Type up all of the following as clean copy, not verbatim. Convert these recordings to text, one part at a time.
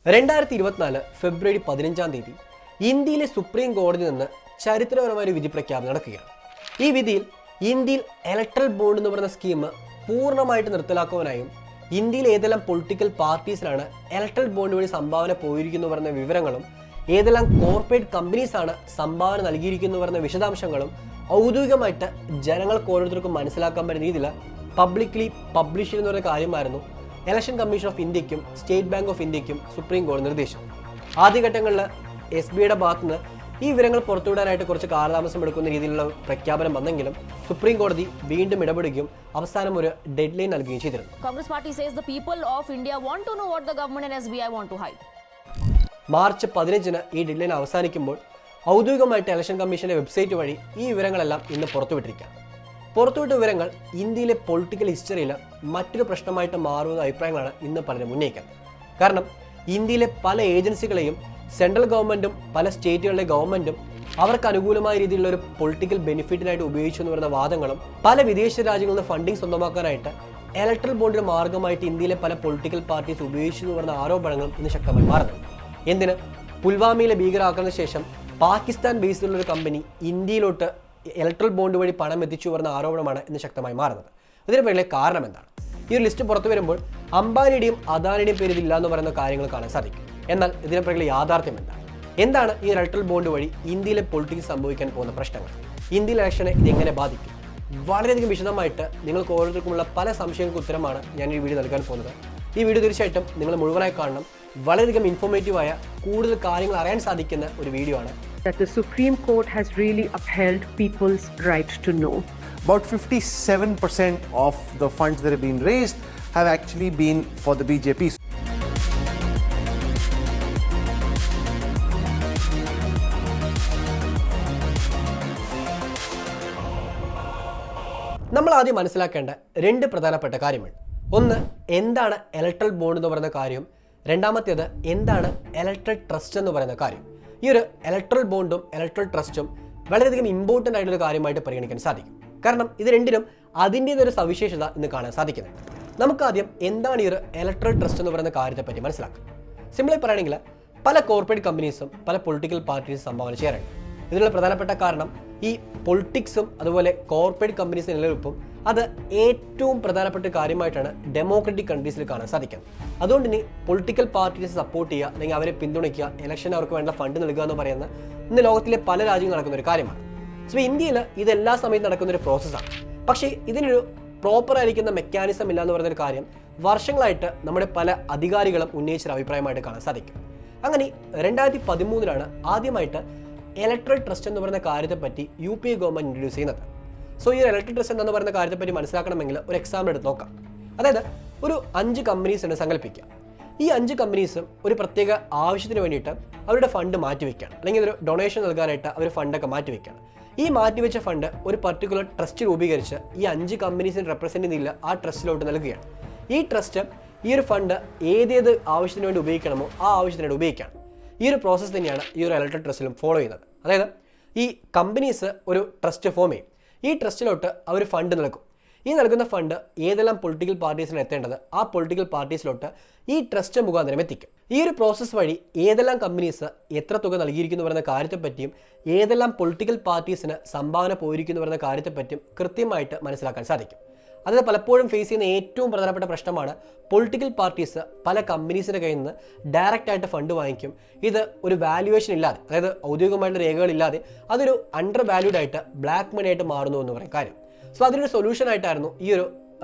2024 ഫെബ്രുവരി 15-ാം തീയതി ഇന്ത്യയിലെ സുപ്രീം കോടതി നിന്ന് ചരിത്രപരമായ ഒരു വിധി പ്രഖ്യാപനം നടക്കുകയാണ്. ഈ വിധിയിൽ ഇന്ത്യയിൽ ഇലക്ട്രൽ ബോണ്ട് എന്ന് പറയുന്ന സ്കീം പൂർണ്ണമായിട്ട് നിർത്തലാക്കുവാനായും ഇന്ത്യയിൽ ഏതെല്ലാം പൊളിറ്റിക്കൽ പാർട്ടീസിനാണ് ഇലക്ട്രൽ ബോണ്ട് വഴി സംഭാവന പോയിരിക്കുന്നു പറയുന്ന വിവരങ്ങളും ഏതെല്ലാം കോർപ്പറേറ്റ് കമ്പനീസാണ് സംഭാവന നൽകിയിരിക്കുന്നു പറയുന്ന വിശദാംശങ്ങളും ഔദ്യോഗികമായിട്ട് ജനങ്ങൾക്ക് ഓരോരുത്തർക്കും മനസ്സിലാക്കാൻ പറ്റുന്ന രീതിയിൽ പബ്ലിക്കലി പബ്ലിഷ് ചെയ്യുന്ന ഒരു കാര്യമായിരുന്നു ഇലക്ഷൻ കമ്മീഷൻ ഓഫ് ഇന്ത്യക്കും സ്റ്റേറ്റ് ബാങ്ക് ഓഫ് ഇന്ത്യക്കും സുപ്രീം കോടതി നിർദ്ദേശം. ആദ്യഘട്ടങ്ങളിൽ SBIയുടെ ഭാഗത്തുനിന്ന് ഈ വിവരങ്ങൾ പുറത്തുവിടാനായിട്ട് കുറച്ച് കാലതാമസം എടുക്കുന്ന രീതിയിലുള്ള പ്രഖ്യാപനം വന്നെങ്കിലും സുപ്രീം കോടതി വീണ്ടും ഇടപെടുകയും അവസാനം ഒരു ഡെഡ് ലൈൻ നൽകുകയും ചെയ്തിരുന്നു. Congress party says the people of India want to know what the government and SBI want to hide. March 15-ന് ഈ ഡെഡ് ലൈൻ അവസാനിക്കുമ്പോൾ ഔദ്യോഗികമായിട്ട് ഇലക്ഷൻ കമ്മീഷന്റെ വെബ്സൈറ്റ് വഴി ഈ വിവരങ്ങളെല്ലാം ഇന്ന് പുറത്തുവിട്ടിരിക്കുകയാണ്. പുറത്തുവിട്ട വിവരങ്ങൾ ഇന്ത്യയിലെ പൊളിറ്റിക്കൽ ഹിസ്റ്ററിയിൽ മറ്റൊരു പ്രശ്നമായിട്ട് മാറുന്ന അഭിപ്രായങ്ങളാണ് ഇന്ന് പലരും ഉന്നയിക്കുന്നത്. കാരണം ഇന്ത്യയിലെ പല ഏജൻസികളെയും സെൻട്രൽ ഗവൺമെൻറ്റും പല സ്റ്റേറ്റുകളിലെ ഗവൺമെൻറ്റും അവർക്ക് അനുകൂലമായ രീതിയിലുള്ള ഒരു പൊളിറ്റിക്കൽ ബെനിഫിറ്റിനായിട്ട് ഉപയോഗിച്ചു എന്ന് പറയുന്ന വാദങ്ങളും പല വിദേശ രാജ്യങ്ങളിൽ നിന്ന് ഫണ്ടിങ് സ്വന്തമാക്കാനായിട്ട് ഇലക്ട്രൽ ബോണ്ടിന്റെ മാർഗമായിട്ട് ഇന്ത്യയിലെ പല പൊളിറ്റിക്കൽ പാർട്ടീസ് ഉപയോഗിച്ചു എന്ന് പറയുന്ന ആരോപണങ്ങളും ഇന്ന് ശക്തമായി മാറുന്നുണ്ട്. എന്തിന് പുൽവാമയിലെ ഭീകരാക്രമണത്തിന് ശേഷം പാകിസ്ഥാൻ ബേസിലുള്ള ഒരു കമ്പനി ഇന്ത്യയിലോട്ട് ഇലക്ട്രൽ ബോണ്ട് വഴി പണം എത്തിച്ചു വരുന്ന ആരോപണമാണ് ഇന്ന് ശക്തമായി മാറുന്നത്. ഇതിന് പിന്നിലെ കാരണം എന്താണ്? ഈ ഒരു ലിസ്റ്റ് പുറത്തു വരുമ്പോൾ അംബാനിയുടെയും അദാനിയുടെയും പേരിൽ ഇല്ല എന്ന് പറയുന്ന കാര്യങ്ങൾ കാണാൻ സാധിക്കും. എന്നാൽ ഇതിന് പിന്നിലെ യാഥാർത്ഥ്യം എന്താണ് ഈ ഇലക്ട്രൽ ബോണ്ട് വഴി ഇന്ത്യയിലെ പൊളിറ്റിക്സ് സംഭവിക്കാൻ പോകുന്ന പ്രശ്നങ്ങൾ, ഇന്ത്യയിലെ ഇലക്ഷനെ ഇതെങ്ങനെ ബാധിക്കും? വളരെയധികം വിശദമായിട്ട് നിങ്ങൾക്ക് ഓരോരുത്തർക്കുമുള്ള പല സംശയങ്ങൾക്ക് ഉത്തരമാണ് ഞാൻ ഈ വീഡിയോ നൽകാൻ പോകുന്നത്. ഈ വീഡിയോ തീർച്ചയായിട്ടും നിങ്ങൾ മുഴുവനായി കാണണം. വളരെയധികം ഇൻഫോർമേറ്റീവായ കൂടുതൽ കാര്യങ്ങൾ അറിയാൻ സാധിക്കുന്ന ഒരു വീഡിയോ ആണ്. That the Supreme Court has really upheld people's right to know. About 57% of the funds that have been raised have actually been for the BJP. നമ്മൾ ആദ്യം മനസ്സിലാക്കേണ്ട രണ്ട് പ്രധാനപ്പെട്ട കാര്യങ്ങൾ. ഒന്ന്, എന്താണ് ഇലക്ട്രൽ ബോണ്ട് എന്ന് പറയുന്ന കാര്യം. രണ്ടാമത്തേത്, എന്താണ് ഇലക്ട്രൽ ട്രസ്റ്റ് എന്ന് പറയുന്ന കാര്യം. ഈ ഒരു ഇലക്ട്രൽ ബോണ്ടും ഇലക്ട്രൽ ട്രസ്റ്റും വളരെയധികം ഇമ്പോർട്ടൻ്റ് ആയിട്ടൊരു കാര്യമായിട്ട് പരിഗണിക്കാൻ സാധിക്കും. കാരണം ഇത് രണ്ടിനും അതിൻ്റേതൊരു സവിശേഷത ഇന്ന് കാണാൻ സാധിക്കുന്നുണ്ട്. നമുക്കാദ്യം എന്താണ് ഈ ഒരു ഇലക്ട്രൽ ട്രസ്റ്റ് എന്ന് പറയുന്ന കാര്യത്തെപ്പറ്റി മനസ്സിലാക്കാം. സിമ്പിളായി പറയുകയാണെങ്കിൽ പല കോർപ്പറേറ്റ് കമ്പനീസും പല പൊളിറ്റിക്കൽ പാർട്ടീസും സംഭാവന ചെയ്യാറുണ്ട്. ഇതിനുള്ള പ്രധാനപ്പെട്ട കാരണം ഈ പൊളിറ്റിക്സും അതുപോലെ കോർപ്പറേറ്റ് കമ്പനീസിൻ്റെ നിലനിൽപ്പും അത് ഏറ്റവും പ്രധാനപ്പെട്ട കാര്യമായിട്ടാണ് ഡെമോക്രാറ്റിക് കൺട്രീസിൽ കാണാൻ സാധിക്കുന്നത്. അതുകൊണ്ട് ഇനി പൊളിറ്റിക്കൽ പാർട്ടീസ് സപ്പോർട്ട് ചെയ്യുക അല്ലെങ്കിൽ അവരെ പിന്തുണയ്ക്കുക, ഇലക്ഷൻ അവർക്ക് വേണ്ട ഫണ്ട് നൽകുക എന്ന് പറയുന്ന ഇന്ന് ലോകത്തിലെ പല രാജ്യങ്ങളും നടക്കുന്ന ഒരു കാര്യമാണ്. സോ ഇന്ത്യയിൽ ഇതെല്ലാ സമയത്തും നടക്കുന്ന ഒരു പ്രോസസ്സാണ്. പക്ഷേ ഇതിനൊരു പ്രോപ്പർ ആയിരിക്കുന്ന മെക്കാനിസം ഇല്ല എന്ന് പറയുന്നൊരു കാര്യം വർഷങ്ങളായിട്ട് നമ്മുടെ പല അധികാരികളും ഉന്നയിച്ചൊരു അഭിപ്രായമായിട്ട് കാണാൻ സാധിക്കും. അങ്ങനെ 2013-ലാണ് ആദ്യമായിട്ട് ഇലക്ട്രൽ ട്രസ്റ്റ് എന്ന് പറയുന്ന കാര്യത്തെപ്പറ്റി UPA ഗവൺമെൻറ് ഇൻട്രൊഡ്യൂസ് ചെയ്യുന്നത്. സോ ഈ ഇലക്ട്രൽ ട്രസ്റ്റ് എന്ന് പറയുന്ന കാര്യത്തെപ്പറ്റി മനസ്സിലാക്കണമെങ്കിൽ ഒരു എക്സാമ്പിൾ എടുത്ത് നോക്കാം. അതായത് ഒരു 5 കമ്പനീസ് ഉണ്ട് സങ്കല്പിക്കുക. ഈ 5 കമ്പനീസും ഒരു പ്രത്യേക ആവശ്യത്തിന് വേണ്ടിയിട്ട് അവരുടെ ഫണ്ട് മാറ്റിവെക്കുകയാണ്, അല്ലെങ്കിൽ ഒരു ഡൊണേഷൻ നൽകാനായിട്ട് അവർ ഫണ്ടൊക്കെ മാറ്റിവെക്കുകയാണ്. ഈ മാറ്റിവെച്ച ഫണ്ട് ഒരു പർട്ടിക്കുലർ ട്രസ്റ്റ് രൂപീകരിച്ച് ഈ 5 കമ്പനീസിനെ റെപ്രസെൻറ്റ് ചെയ്യുന്നില്ല ആ ട്രസ്റ്റിലോട്ട് നൽകുകയാണ്. ഈ ട്രസ്റ്റ് ഈ ഒരു ഫണ്ട് ഏതേത് ആവശ്യത്തിന് വേണ്ടി ഉപയോഗിക്കണമോ ആ ആവശ്യത്തിനായിട്ട് ഉപയോഗിക്കുകയാണ്. ഈ ഒരു പ്രോസസ്സ് തന്നെയാണ് ഈ ഒരു ഇലക്ട്രൽ ട്രസ്റ്റിലും ഫോളോ ചെയ്യുന്നത്. അതായത് ഈ കമ്പനീസ് ഒരു ട്രസ്റ്റ് ഫോം ചെയ്യും. ഈ ട്രസ്റ്റിലോട്ട് അവർ ഫണ്ട് നൽകും. ഈ നൽകുന്ന ഫണ്ട് ഏതെല്ലാം പൊളിറ്റിക്കൽ പാർട്ടീസിന് എത്തേണ്ടത് ആ പൊളിറ്റിക്കൽ പാർട്ടീസിലോട്ട് ഈ ട്രസ്റ്റ് മുഖാന്തരം എത്തിക്കും. ഈ ഒരു പ്രോസസ്സ് വഴി ഏതെല്ലാം കമ്പനീസ് എത്ര തുക നൽകിയിരിക്കുന്നു പറയുന്ന കാര്യത്തെപ്പറ്റിയും ഏതെല്ലാം പൊളിറ്റിക്കൽ പാർട്ടീസിന് സംഭാവന പോയിരിക്കുന്നു പറയുന്ന കാര്യത്തെപ്പറ്റിയും കൃത്യമായിട്ട് മനസ്സിലാക്കാൻ സാധിക്കും. അത് പലപ്പോഴും ഫേസ് ചെയ്യുന്ന ഏറ്റവും പ്രധാനപ്പെട്ട പ്രശ്നമാണ് പൊളിറ്റിക്കൽ പാർട്ടീസ് പല കമ്പനീസിൻ്റെ കയ്യിൽ നിന്ന് ഡയറക്റ്റ് ആയിട്ട് ഫണ്ട് വാങ്ങിക്കും. ഇത് ഒരു വാല്യുവേഷൻ ഇല്ലാതെ, അതായത് ഔദ്യോഗികമായിട്ടുള്ള രേഖകളില്ലാതെ അതൊരു അണ്ടർ വാല്യൂഡ് ആയിട്ട് ബ്ലാക്ക് മണി ആയിട്ട് മാറുന്നു എന്ന് പറയുന്ന കാര്യം. സോ അതിനൊരു സൊല്യൂഷൻ ആയിട്ടായിരുന്നു ഈ ഒരു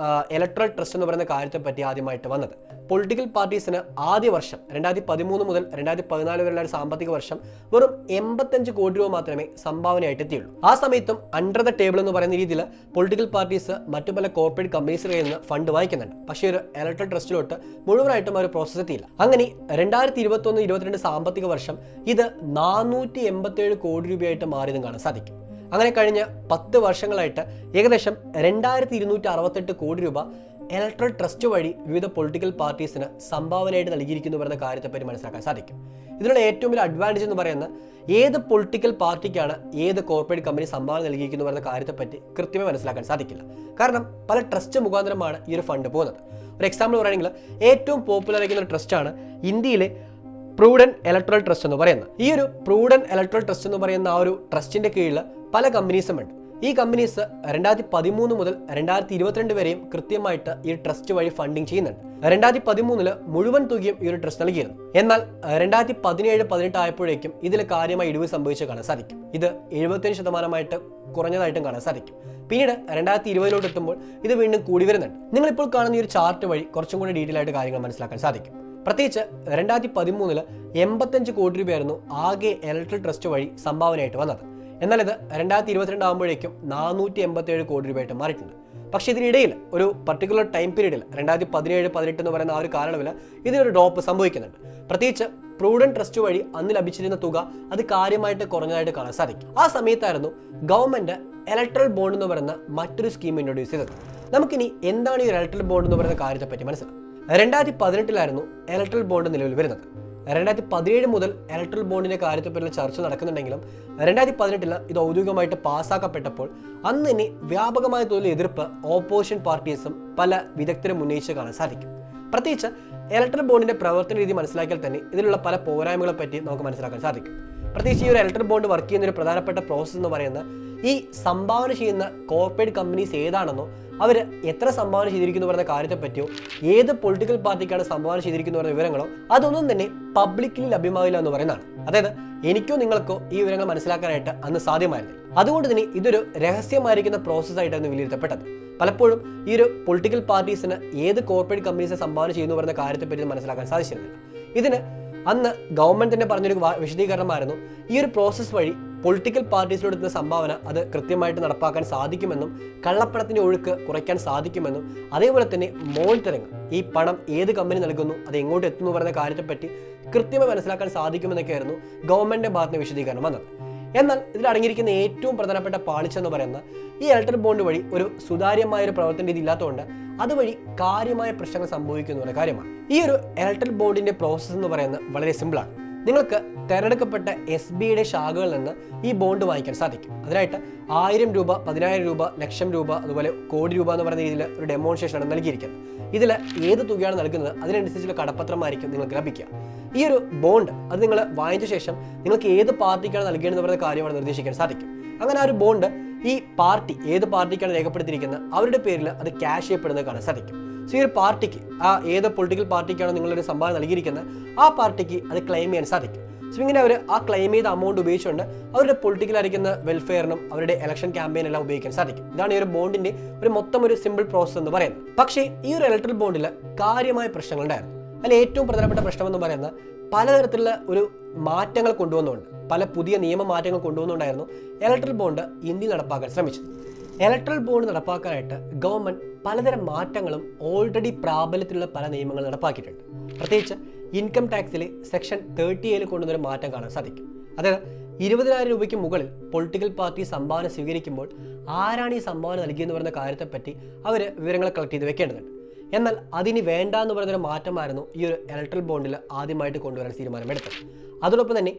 ഇലക്ട്രൽ ട്രസ്റ്റ് എന്ന് പറയുന്ന കാര്യത്തെപ്പറ്റി ആദ്യമായിട്ട് വന്നത്. പൊളിറ്റിക്കൽ പാർട്ടീസിന് ആദ്യ വർഷം 2013 മുതൽ 2014 വരെയുള്ള സാമ്പത്തിക വർഷം വെറും 85 കോടി രൂപ മാത്രമേ സംഭാവനയായിട്ട് എത്തിയുള്ളൂ. ആ സമയത്തും അണ്ടർ ദ ടേബിൾ എന്ന് പറയുന്ന രീതിയിൽ പൊളിറ്റിക്കൽ പാർട്ടീസ് മറ്റു പല കോർപ്പറേറ്റ് കമ്പനീസിൽ നിന്ന് ഫണ്ട് വാങ്ങിക്കുന്നുണ്ട്. പക്ഷേ ഒരു ഇലക്ട്രൽ ട്രസ്റ്റിലോട്ട് മുഴുവനായിട്ടും ഒരു പ്രോസസ്സ് എത്തിയില്ല. അങ്ങനെ 2021-22 സാമ്പത്തിക വർഷം ഇത് 487 കോടി രൂപയായിട്ട് മാറിയതും കാണാൻ സാധിക്കും. അങ്ങനെ കഴിഞ്ഞ 10 വർഷങ്ങളായിട്ട് ഏകദേശം 2268 കോടി രൂപ ഇലക്ട്രൽ ട്രസ്റ്റ് വഴി വിവിധ പൊളിറ്റിക്കൽ പാർട്ടീസിന് സംഭാവനയായിട്ട് നൽകിയിരിക്കുന്നു പറയുന്ന കാര്യത്തെപ്പറ്റി മനസ്സിലാക്കാൻ സാധിക്കും. ഇതിനുള്ള ഏറ്റവും വലിയ അഡ്വാൻറ്റേജ് എന്ന് പറയുന്നത് ഏത് പൊളിറ്റിക്കൽ പാർട്ടിക്കാണ് ഏത് കോർപ്പറേറ്റ് കമ്പനി സംഭാവന നൽകിയിരിക്കുന്നു പറയുന്ന കാര്യത്തെപ്പറ്റി കൃത്യമായി മനസ്സിലാക്കാൻ സാധിക്കില്ല. കാരണം പല ട്രസ്റ്റ് മുഖാന്തരമാണ് ഈ ഒരു ഫണ്ട് പോകുന്നത്. ഒരു എക്സാമ്പിൾ പറയുകയാണെങ്കിൽ ഏറ്റവും പോപ്പുലർ ആയിരിക്കുന്ന ഒരു ട്രസ്റ്റാണ് ഇന്ത്യയിലെ പ്രൂഡൻ ഇലക്ട്രൽ ട്രസ്റ്റ് എന്ന് പറയുന്നത്. ഈ ഒരു പ്രൂഡൻ ഇലക്ട്രൽ ട്രസ്റ്റ് എന്ന് പറയുന്ന ആ ഒരു ട്രസ്റ്റിന്റെ കീഴിൽ പല കമ്പനീസും ഉണ്ട്. ഈ കമ്പനീസ് 2013 മുതൽ 2022 വരെയും കൃത്യമായിട്ട് ഈ ട്രസ്റ്റ് വഴി ഫണ്ടിങ് ചെയ്യുന്നുണ്ട്. 2013 മുഴുവൻ തുകയും ഈ ഒരു ട്രസ്റ്റ് നൽകിയിരുന്നു. എന്നാൽ 2017-18 ആയപ്പോഴേക്കും ഇതിൽ കാര്യമായി ഇടിവ് സംഭവിച്ച് കാണാൻ സാധിക്കും. ഇത് 75% കുറഞ്ഞതായിട്ടും കാണാൻ സാധിക്കും. പിന്നീട് 2020 എത്തുമ്പോൾ ഇത് വീണ്ടും കൂടി വരുന്നുണ്ട്. നിങ്ങളിപ്പോൾ കാണുന്ന ഈ ഒരു ചാർട്ട് വഴി കുറച്ചും കൂടി ഡീറ്റെയിൽ ആയിട്ട് കാര്യങ്ങൾ മനസ്സിലാക്കാൻ സാധിക്കും. പ്രത്യേകിച്ച് 2013 85 കോടി രൂപയായിരുന്നു ആകെ ഇലക്ട്രൽ ട്രസ്റ്റ് വഴി സംഭാവനയായിട്ട് വന്നത്. എന്നാൽ ഇത് 2022 ആകുമ്പോഴേക്കും 487 കോടി രൂപയായിട്ട് മാറിയിട്ടുണ്ട്. പക്ഷേ ഇതിനിടയിൽ ഒരു പർട്ടിക്കുലർ ടൈം പീരീഡിൽ 2017-18 എന്ന് പറയുന്ന ആ ഒരു കാലയളവിൽ ഇതിനൊരു ഡ്രോപ്പ് സംഭവിക്കുന്നുണ്ട്. പ്രത്യേകിച്ച് പ്രൂഡൻ ട്രസ്റ്റ് വഴി അന്ന് ലഭിച്ചിരുന്ന തുക അത് കാര്യമായിട്ട് കുറഞ്ഞതായിട്ട് കാണാൻ സാധിക്കും. ആ സമയത്തായിരുന്നു ഗവൺമെന്റ് ഇലക്ട്രൽ ബോണ്ട് എന്ന് പറയുന്ന മറ്റൊരു സ്കീം ഇൻട്രൊഡ്യൂസ് ചെയ്തത്. നമുക്കിനി എന്താണ് ഈ ഇലക്ട്രൽ ബോണ്ട് എന്ന് പറയുന്ന കാര്യത്തെ പറ്റി മനസ്സിലാക്കാം. 2018 ഇലക്ട്രൽ ബോണ്ട് നിലവിൽ വരുന്നത്. 2017 മുതൽ ഇലക്ട്രൽ ബോണ്ടിന്റെ കാര്യത്തെപ്പറ്റിയുള്ള ചർച്ച നടക്കുന്നുണ്ടെങ്കിലും 2018 ഇത് ഔദ്യോഗികമായിട്ട് പാസ്സാക്കപ്പെട്ടപ്പോൾ അന്ന് തന്നെ വ്യാപകമായ തോതിൽ എതിർപ്പ് ഓപ്പോസിഷൻ പാർട്ടീസും പല വിദഗ്ധരും ഉന്നയിച്ച് കാണാൻ സാധിക്കും. പ്രത്യേകിച്ച് ഇലക്ട്രൽ ബോണ്ടിന്റെ പ്രവർത്തന രീതി മനസ്സിലാക്കിയാൽ തന്നെ ഇതിലുള്ള പല പോരായ്മകളെ പറ്റി നമുക്ക് മനസ്സിലാക്കാൻ സാധിക്കും. പ്രത്യേകിച്ച് ഈ ഒരു ഇലക്ട്രൽ ബോണ്ട് വർക്ക് ചെയ്യുന്ന ഒരു പ്രധാനപ്പെട്ട പ്രോസസ്സ് എന്ന് പറയുന്നത് ഈ സംഭാവന ചെയ്യുന്ന കോർപ്പറേറ്റ് കമ്പനീസ് ഏതാണെന്നോ അവർ എത്ര സംഭാവന ചെയ്തിരിക്കുന്നു പറയുന്ന കാര്യത്തെപ്പറ്റിയോ ഏത് പൊളിറ്റിക്കൽ പാർട്ടിക്കാണ് സംഭാവന ചെയ്തിരിക്കുന്നു പറയുന്ന വിവരങ്ങളോ അതൊന്നും തന്നെ പബ്ലിക്കലി ലഭ്യമാവില്ല എന്ന് പറയുന്നതാണ്. അതായത് എനിക്കോ നിങ്ങൾക്കോ ഈ വിവരങ്ങൾ മനസ്സിലാക്കാനായിട്ട് അന്ന് സാധ്യമായിരുന്നു. അതുകൊണ്ട് തന്നെ ഇതൊരു രഹസ്യമായിരിക്കുന്ന പ്രോസസ്സായിട്ടാണ് വിലയിരുത്തപ്പെട്ടത്. പലപ്പോഴും ഈ ഒരു പൊളിറ്റിക്കൽ പാർട്ടീസിന് ഏത് കോർപ്പറേറ്റ് കമ്പനീസ് സംഭാവന ചെയ്യുന്നു പറയുന്ന കാര്യത്തെപ്പറ്റി മനസ്സിലാക്കാൻ സാധിച്ചിരുന്നില്ല. ഇതിന് അന്ന് ഗവൺമെന്റ് തന്നെ പറഞ്ഞൊരു വിശദീകരണമായിരുന്നു ഈ ഒരു പ്രോസസ്സ് വഴി പൊളിറ്റിക്കൽ പാർട്ടീസിലെടുക്കുന്ന സംഭാവന അത് കൃത്യമായിട്ട് നടപ്പാക്കാൻ സാധിക്കുമെന്നും കള്ളപ്പണത്തിന്റെ ഒഴുക്ക് കുറയ്ക്കാൻ സാധിക്കുമെന്നും അതേപോലെ തന്നെ മോണിറ്ററിംഗ് ഈ പണം ഏത് കമ്പനി നൽകുന്നു അത് എങ്ങോട്ട് എത്തുന്നു പറയുന്ന കാര്യത്തെപ്പറ്റി കൃത്യമായി മനസ്സിലാക്കാൻ സാധിക്കുമെന്നൊക്കെയായിരുന്നു ഗവൺമെന്റിന്റെ ഭാഗത്ത് വിശദീകരണം വന്നത്. എന്നാൽ ഇതിൽ അടങ്ങിയിരിക്കുന്ന ഏറ്റവും പ്രധാനപ്പെട്ട പാളിച്ച എന്ന് പറയുന്ന ഈ ഇലക്ട്രൽ ബോണ്ട് വഴി ഒരു സുതാര്യമായ ഒരു പ്രവർത്തന രീതി ഇല്ലാത്തതുകൊണ്ട് അതുവഴി കാര്യമായ പ്രശ്നങ്ങൾ സംഭവിക്കുന്ന കാര്യമാണ്. ഈ ഒരു ഇലക്ട്രൽ ബോണ്ടിന്റെ പ്രോസസ്സ് എന്ന് പറയുന്നത് വളരെ സിമ്പിളാണ്. നിങ്ങൾക്ക് തിരഞ്ഞെടുക്കപ്പെട്ട SBIയുടെ ശാഖകളിൽ നിന്ന് ഈ ബോണ്ട് വാങ്ങിക്കാൻ സാധിക്കും. അതിനായിട്ട് 1000 രൂപ, 10,000 രൂപ, ലക്ഷം രൂപ, അതുപോലെ കോടി രൂപ എന്ന് പറയുന്ന രീതിയിൽ ഒരു ഡെമോൺസ്ട്രേഷനാണ് നൽകിയിരിക്കുന്നത്. ഇതിൽ ഏത് തുകയാണ് നൽകുന്നത് അതിനനുസരിച്ചുള്ള കടപ്പത്രമായിരിക്കും നിങ്ങൾക്ക് ലഭിക്കുക. ഈ ഒരു ബോണ്ട് അത് നിങ്ങൾ വാങ്ങിച്ച ശേഷം നിങ്ങൾക്ക് ഏത് പാർട്ടിക്കാണ് നൽകേണ്ടതെന്ന് പറയുന്ന കാര്യമാണ് നിർദ്ദേശിക്കാൻ സാധിക്കും. അങ്ങനെ ആ ഒരു ബോണ്ട് ഈ പാർട്ടി ഏത് പാർട്ടിക്കാണ് രേഖപ്പെടുത്തിയിരിക്കുന്നത് അവരുടെ പേരിൽ അത് ക്യാഷ് ചെയ്യപ്പെടുന്നത് കാണാൻ സാധിക്കും. സോ ഈ ഒരു പാർട്ടിക്ക് ആ ഏത് പൊളിറ്റിക്കൽ പാർട്ടിക്കാണോ നിങ്ങളൊരു സംഭാവന നൽകിയിരിക്കുന്നത് ആ പാർട്ടിക്ക് അത് ക്ലെയിം ചെയ്യാൻ സാധിക്കും. സോ ഇങ്ങനെ അവർ ആ ക്ലെയിം ചെയ്ത എമൗണ്ട് ഉപയോഗിച്ചുകൊണ്ട് അവരുടെ പൊളിറ്റിക്കലായിരിക്കുന്ന വെൽഫെയറിനും അവരുടെ ഇലക്ഷൻ ക്യാമ്പയിൻ എല്ലാം ഉപയോഗിക്കാൻ സാധിക്കും. ഇതാണ് ഈ ഒരു ബോണ്ടിന്റെ ഒരു സിമ്പിൾ പ്രോസസ് എന്ന് പറയുന്നത്. പക്ഷേ ഈ ഒരു ഇലക്ട്രൽ ബോണ്ടിൽ കാര്യമായ പ്രശ്നങ്ങളുണ്ടായിരുന്നു. അതിൽ ഏറ്റവും പ്രധാനപ്പെട്ട പ്രശ്നം എന്ന് പറയുന്നത് പലതരത്തിലുള്ള ഒരു മാറ്റങ്ങൾ കൊണ്ടുവന്നുകൊണ്ട് പല പുതിയ നിയമമാറ്റങ്ങൾ കൊണ്ടുവന്നുകൊണ്ടായിരുന്നു ഇലക്ട്രൽ ബോണ്ട് ഇന്ത്യയിൽ നടപ്പാക്കാൻ ശ്രമിച്ചത്. ഇലക്ട്രൽ ബോണ്ട് നടപ്പാക്കാനായിട്ട് ഗവൺമെന്റ് പലതരം മാറ്റങ്ങളും ഓൾറെഡി പ്രാബല്യത്തിലുള്ള പല നിയമങ്ങൾ നടപ്പാക്കിയിട്ടുണ്ട്. പ്രത്യേകിച്ച് ഇൻകം ടാക്സിലെ സെക്ഷൻ 30A കൊണ്ടുവന്നൊരു മാറ്റം കാണാൻ സാധിക്കും. അതായത് 20,000 രൂപയ്ക്ക് മുകളിൽ പൊളിറ്റിക്കൽ പാർട്ടി സംഭാവന സ്വീകരിക്കുമ്പോൾ ആരാണ് ഈ സംഭാവന നൽകിയെന്ന് പറയുന്ന കാര്യത്തെപ്പറ്റി അവർ വിവരങ്ങൾ കളക്ട് ചെയ്ത് വെക്കേണ്ടതുണ്ട്. എന്നാൽ അതിനി വേണ്ട എന്ന് പറയുന്നൊരു മാറ്റമായിരുന്നു ഈ ഒരു ഇലക്ട്രൽ ബോണ്ടിൽ ആദ്യമായിട്ട് കൊണ്ടുവരാൻ തീരുമാനമെടുത്തത്. അതോടൊപ്പം തന്നെ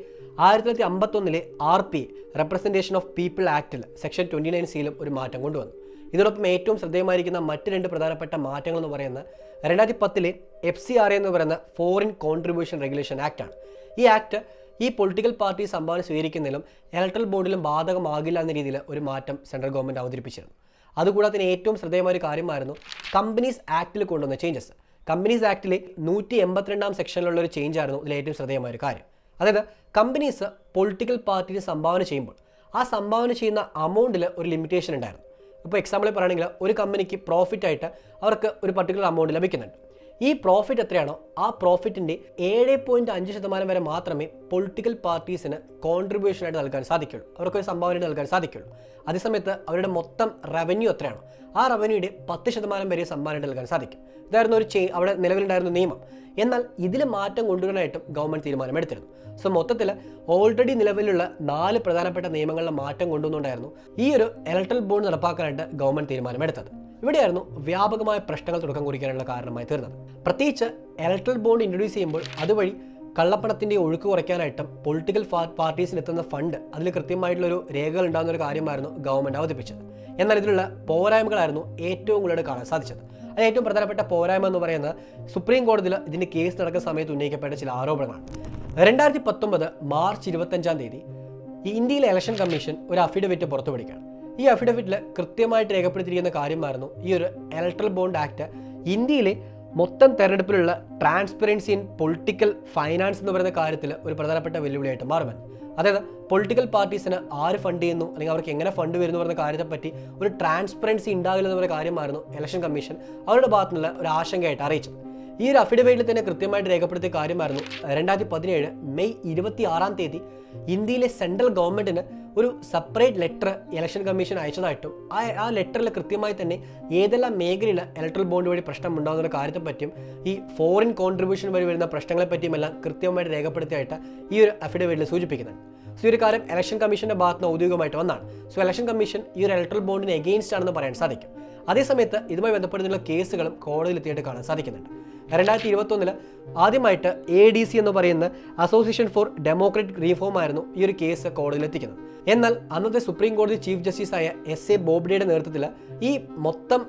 1951 RPA റെപ്രസെൻറ്റേഷൻ ഓഫ് പീപ്പിൾ ആക്ടിൽ സെക്ഷൻ 29C ഒരു മാറ്റം കൊണ്ടുവന്നു. ഇതിനൊപ്പം ഏറ്റവും ശ്രദ്ധേയമായിരിക്കുന്ന മറ്റ് 2 പ്രധാനപ്പെട്ട മാറ്റങ്ങൾ എന്ന് പറയുന്നത് 2010 FCRA എന്ന് പറയുന്ന ഫോറിൻ കോൺട്രിബ്യൂഷൻ റെഗുലേഷൻ ആക്ട് ആണ്. ഈ ആക്ട് ഈ പൊളിറ്റിക്കൽ പാർട്ടി സംഭാവന സ്വീകരിക്കുന്നതിലും ഇലക്ട്രൽ ബോണ്ടിലും ബാധകമാകില്ല എന്ന രീതിയിൽ ഒരു മാറ്റം സെൻട്രൽ ഗവൺമെൻറ് അവതരിപ്പിച്ചിരുന്നു. അതുകൂടാതെ തന്നെ ഏറ്റവും ശ്രദ്ധേയമായ ഒരു കാര്യമായിരുന്നു കമ്പനീസ് ആക്ടിൽ കൊണ്ടുവന്ന ചേഞ്ചസ്. കമ്പനീസ് ആക്ടിലെ 182 സെക്ഷനിലുള്ള ഒരു ചേഞ്ച് ആയിരുന്നു ഇതിൽ ഏറ്റവും ശ്രദ്ധേയമായ ഒരു കാര്യം. അതായത് കമ്പനീസ് പൊളിറ്റിക്കൽ പാർട്ടിന് സംഭാവന ചെയ്യുമ്പോൾ ആ സംഭാവന ചെയ്യുന്ന അമൗണ്ടിൽ ഒരു ലിമിറ്റേഷൻ ഉണ്ടായിരുന്നു. ഇപ്പോൾ എക്സാമ്പിൾ പറയുകയാണെങ്കിൽ ഒരു കമ്പനിക്ക് പ്രോഫിറ്റ് ആയിട്ട് അവർക്ക് ഒരു പർട്ടിക്കുലർ അമൗണ്ട് ലഭിക്കുന്നുണ്ട്. ഈ പ്രോഫിറ്റ് എത്രയാണോ ആ പ്രോഫിറ്റിൻ്റെ 7.5% വരെ മാത്രമേ പൊളിറ്റിക്കൽ പാർട്ടീസിന് കോൺട്രിബ്യൂഷനായിട്ട് നൽകാൻ സാധിക്കുള്ളൂ, അവർക്കൊരു സംഭാവനയായിട്ട് നൽകാൻ സാധിക്കുള്ളൂ. അതേസമയത്ത് അവരുടെ മൊത്തം റവന്യൂ എത്രയാണോ ആ റവന്യൂയുടെ 10% വരെ സംഭാവനയായിട്ട് നൽകാൻ സാധിക്കും. ഇതായിരുന്നു ഒരു അവിടെ നിലവിലുണ്ടായിരുന്ന നിയമം. എന്നാൽ ഇതിൽ മാറ്റം കൊണ്ടുവരാനായിട്ടും ഗവൺമെൻറ് തീരുമാനമെടുത്തിരുന്നു. സോ മൊത്തത്തിൽ ഓൾറെഡി നിലവിലുള്ള 4 പ്രധാനപ്പെട്ട നിയമങ്ങളിലെ മാറ്റം കൊണ്ടുവന്നുകൊണ്ടായിരുന്നു ഈ ഒരു ഇലക്ട്രൽ ബോണ്ട് നടപ്പാക്കാനായിട്ട് ഗവൺമെൻറ് തീരുമാനമെടുത്തത്. ഇവിടെയായിരുന്നു വ്യാപകമായ പ്രശ്നങ്ങൾ തുടക്കം കുറിക്കാനുള്ള കാരണമായി തീർന്നത്. പ്രത്യേകിച്ച് ഇലക്ട്രൽ ബോണ്ട് ഇൻട്രൊഡ്യൂസ് ചെയ്യുമ്പോൾ അതുവഴി കള്ളപ്പണത്തിൻ്റെ ഒഴുക്ക് കുറയ്ക്കാനായിട്ടും പൊളിറ്റിക്കൽ പാർട്ടീസിന് എത്തുന്ന ഫണ്ട് അതിൽ കൃത്യമായിട്ടുള്ളൊരു രേഖകൾ ഉണ്ടാകുന്ന ഒരു കാര്യമായിരുന്നു ഗവൺമെൻറ് അവതരിപ്പിച്ചത്. എന്നാൽ ഇതിലുള്ള പോരായ്മകളായിരുന്നു ഏറ്റവും കൂടുതൽ കാണാൻ സാധിച്ചത്. അതിൽ ഏറ്റവും പ്രധാനപ്പെട്ട പോരായ്മ എന്ന് പറയുന്നത് സുപ്രീം കോടതിയിൽ ഇതിൻ്റെ കേസ് നടക്കുന്ന സമയത്ത് ഉന്നയിക്കപ്പെട്ട ചില ആരോപണങ്ങളാണ്. 2019 മാർച്ച് 25 ഈ ഇന്ത്യയിലെ ഇലക്ഷൻ കമ്മീഷൻ ഒരു അഫിഡവിറ്റ് പുറത്തുവിടുകയാണ്. ഈ അഫിഡവിറ്റിൽ കൃത്യമായിട്ട് രേഖപ്പെടുത്തിയിരിക്കുന്ന കാര്യമായിരുന്നു ഈ ഒരു ഇലക്ട്രൽ ബോണ്ട് ആക്ട് ഇന്ത്യയിലെ മൊത്തം തെരഞ്ഞെടുപ്പിലുള്ള ട്രാൻസ്പെറൻസി ഇൻ പൊളിറ്റിക്കൽ ഫൈനാൻസ് എന്ന് പറയുന്ന കാര്യത്തിൽ ഒരു പ്രധാനപ്പെട്ട വെല്ലുവിളിയായിട്ട് മാറുമെന്ന്. അതായത് പൊളിറ്റിക്കൽ പാർട്ടീസിന് ആര് ഫണ്ട് ചെയ്യുന്നു അല്ലെങ്കിൽ അവർക്ക് എങ്ങനെ ഫണ്ട് വരുന്നു പറയുന്ന കാര്യത്തെപ്പറ്റി ഒരു ട്രാൻസ്പെറൻസി ഉണ്ടാകില്ല എന്ന കാര്യമായിരുന്നു ഇലക്ഷൻ കമ്മീഷൻ അവരുടെ ഭാഗത്തു നിന്നുള്ള ഒരു ആശങ്കയായിട്ട് അറിയിച്ചത്. ഈ ഒരു അഫിഡവിറ്റിൽ തന്നെ കൃത്യമായിട്ട് രേഖപ്പെടുത്തിയ കാര്യമായിരുന്നു 2017 മെയ് 26 ഇന്ത്യയിലെ സെൻട്രൽ ഗവൺമെന്റിന് ഒരു സെപ്പറേറ്റ് ലെറ്റർ ഇലക്ഷൻ കമ്മീഷൻ അയച്ചതായിട്ടും ആ ലെറ്ററിൽ കൃത്യമായി തന്നെ ഏതെല്ലാം മേഖലയിൽ ഇലക്ട്രൽ ബോണ്ട് വഴി പ്രശ്നം ഉണ്ടാകുന്ന കാര്യത്തെപ്പറ്റിയും ഈ ഫോറിൻ കോൺട്രിബ്യൂഷൻ വഴി വരുന്ന പ്രശ്നങ്ങളെപ്പറ്റിയും എല്ലാം കൃത്യമായിട്ട് രേഖപ്പെടുത്തിയായിട്ട് ഈ ഒരു അഫിഡവിറ്റിൽ സൂചിപ്പിക്കുന്നുണ്ട്. സോ ഈ ഒരു കാര്യം ഇലക്ഷൻ കമ്മീഷന്റെ ഭാഗത്ത് നിന്ന് ഔദ്യോഗികമായിട്ട് വന്നാണ്. സോ ഇലക്ഷൻ കമ്മീഷൻ ഈ ഒരു ഇലക്ട്രൽ ബോണ്ടിന് എഗെയിൻസ്റ്റ് ആണെന്ന് പറയാൻ സാധിക്കും. അതേസമയത്ത് ഇതുമായി ബന്ധപ്പെടുന്ന കേസുകളും കോടതിയിലെത്തിയിട്ട് കാണാൻ സാധിക്കുന്നുണ്ട്. 2021 ആദ്യമായിട്ട് ADC എന്ന് പറയുന്ന അസോസിയേഷൻ ഫോർ ഡെമോക്രാറ്റിക് റീഫോം ആയിരുന്നു ഈ ഒരു കേസ് കോടതിയിലെത്തിക്കുന്നത്. എന്നാൽ അന്നത്തെ സുപ്രീം കോടതി ചീഫ് ജസ്റ്റിസായ SA ബോബ്ഡെയുടെ നേതൃത്വത്തിൽ ഈ മൊത്തം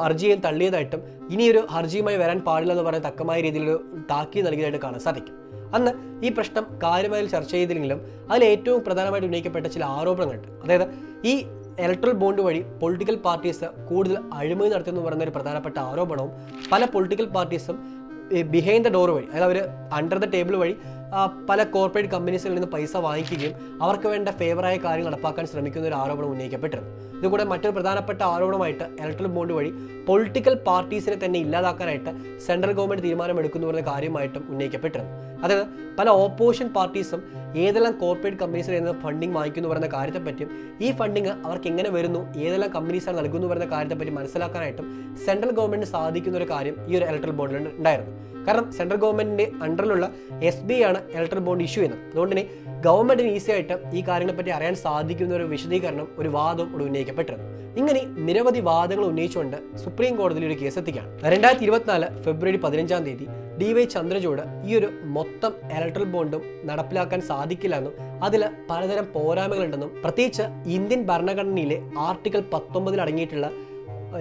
ഹർജിയും തള്ളിയതായിട്ടും ഇനിയൊരു ഹർജിയുമായി വരാൻ പാടില്ല എന്ന് പറയുന്ന തക്കമായ രീതിയിലൊരു താക്കീത് നൽകിയതായിട്ട് കാണാൻ സാധിക്കും. അന്ന് ഈ പ്രശ്നം കാര്യമായി ചർച്ച ചെയ്തില്ലെങ്കിലും അതിൽ ഏറ്റവും പ്രധാനമായിട്ട് ഉന്നയിക്കപ്പെട്ട ചില ആരോപണങ്ങളുണ്ട്. അതായത് ഈ ഇലക്ട്രൽ ബോണ്ട് വഴി പൊളിറ്റിക്കൽ പാർട്ടീസ് കൂടുതൽ അഴിമതി നടത്തുന്നു പറയുന്ന ഒരു പ്രധാനപ്പെട്ട ആരോപണവും പല പൊളിറ്റിക്കൽ പാർട്ടീസും ബിഹൈൻഡ് ദ ഡോർ വഴി, അതായത് അവർ അണ്ടർ ദ ടേബിൾ വഴി പല കോർപ്പറേറ്റ് കമ്പനീസുകളിൽ നിന്ന് പൈസ വാങ്ങിക്കുകയും അവർക്ക് വേണ്ട ഫേവറായ കാര്യങ്ങൾ നടപ്പാക്കാൻ ശ്രമിക്കുന്ന ഒരു ആരോപണം ഉന്നയിക്കപ്പെട്ടിരുന്നു. ഇതുകൂടെ മറ്റൊരു പ്രധാനപ്പെട്ട ആരോപണമായിട്ട് ഇലക്ട്രൽ ബോണ്ട് വഴി പൊളിറ്റിക്കൽ പാർട്ടീസിനെ തന്നെ ഇല്ലാതാക്കാനായിട്ട് സെൻട്രൽ ഗവൺമെന്റ് തീരുമാനമെടുക്കുന്നു പറയുന്ന കാര്യമായിട്ടും ഉന്നയിക്കപ്പെട്ടിരുന്നു. അതായത് പല ഓപ്പോസിഷൻ പാർട്ടീസും ഏതെല്ലാം കോർപ്പറേറ്റ് കമ്പനീസിൽ നിന്ന് ഫണ്ടിങ് വാങ്ങിക്കുന്നു പറയുന്ന കാര്യത്തെപ്പറ്റിയും ഈ ഫണ്ടിങ് അവർക്ക് എങ്ങനെ വരുന്നു, ഏതെല്ലാം കമ്പനീസാണ് നൽകുന്നു പറയുന്ന കാര്യത്തെപ്പറ്റി മനസ്സിലാക്കാനായിട്ടും സെൻട്രൽ ഗവൺമെന്റിന് സാധിക്കുന്ന ഒരു കാര്യം ഈ ഒരു ഇലക്ട്രൽ ബോണ്ടിൽ ഉണ്ടായിരുന്നു. കാരണം സെൻട്രൽ ഗവൺമെന്റിന്റെ അണ്ടറിലുള്ള SBI ആണ് ഇലക്ട്രൽ ബോണ്ട് ഇഷ്യൂ ചെയ്യുന്നത്. അതുകൊണ്ട് തന്നെ ഗവൺമെന്റിന് ഈസി ആയിട്ട് ഈ കാര്യങ്ങളെപ്പറ്റി അറിയാൻ സാധിക്കുന്ന ഒരു വിശദീകരണം, ഒരു വാദം ഇവിടെ ഉന്നയിക്കപ്പെട്ടിരുന്നു. ഇങ്ങനെ നിരവധി വാദങ്ങൾ ഉന്നയിച്ചുകൊണ്ട് സുപ്രീം കോടതിയിൽ ഒരു കേസ് എത്തിക്കുകയാണ്. 2024 ഫെബ്രുവരി 15 DY ചന്ദ്രചൂഡ് ഈ ഒരു മൊത്തം ഇലക്ട്രൽ ബോണ്ടും നടപ്പിലാക്കാൻ സാധിക്കില്ല എന്നും അതിൽ പലതരം പോരായ്മകളുണ്ടെന്നും പ്രത്യേകിച്ച് ഇന്ത്യൻ ഭരണഘടനയിലെ ആർട്ടിക്കിൾ 19 അടങ്ങിയിട്ടുള്ള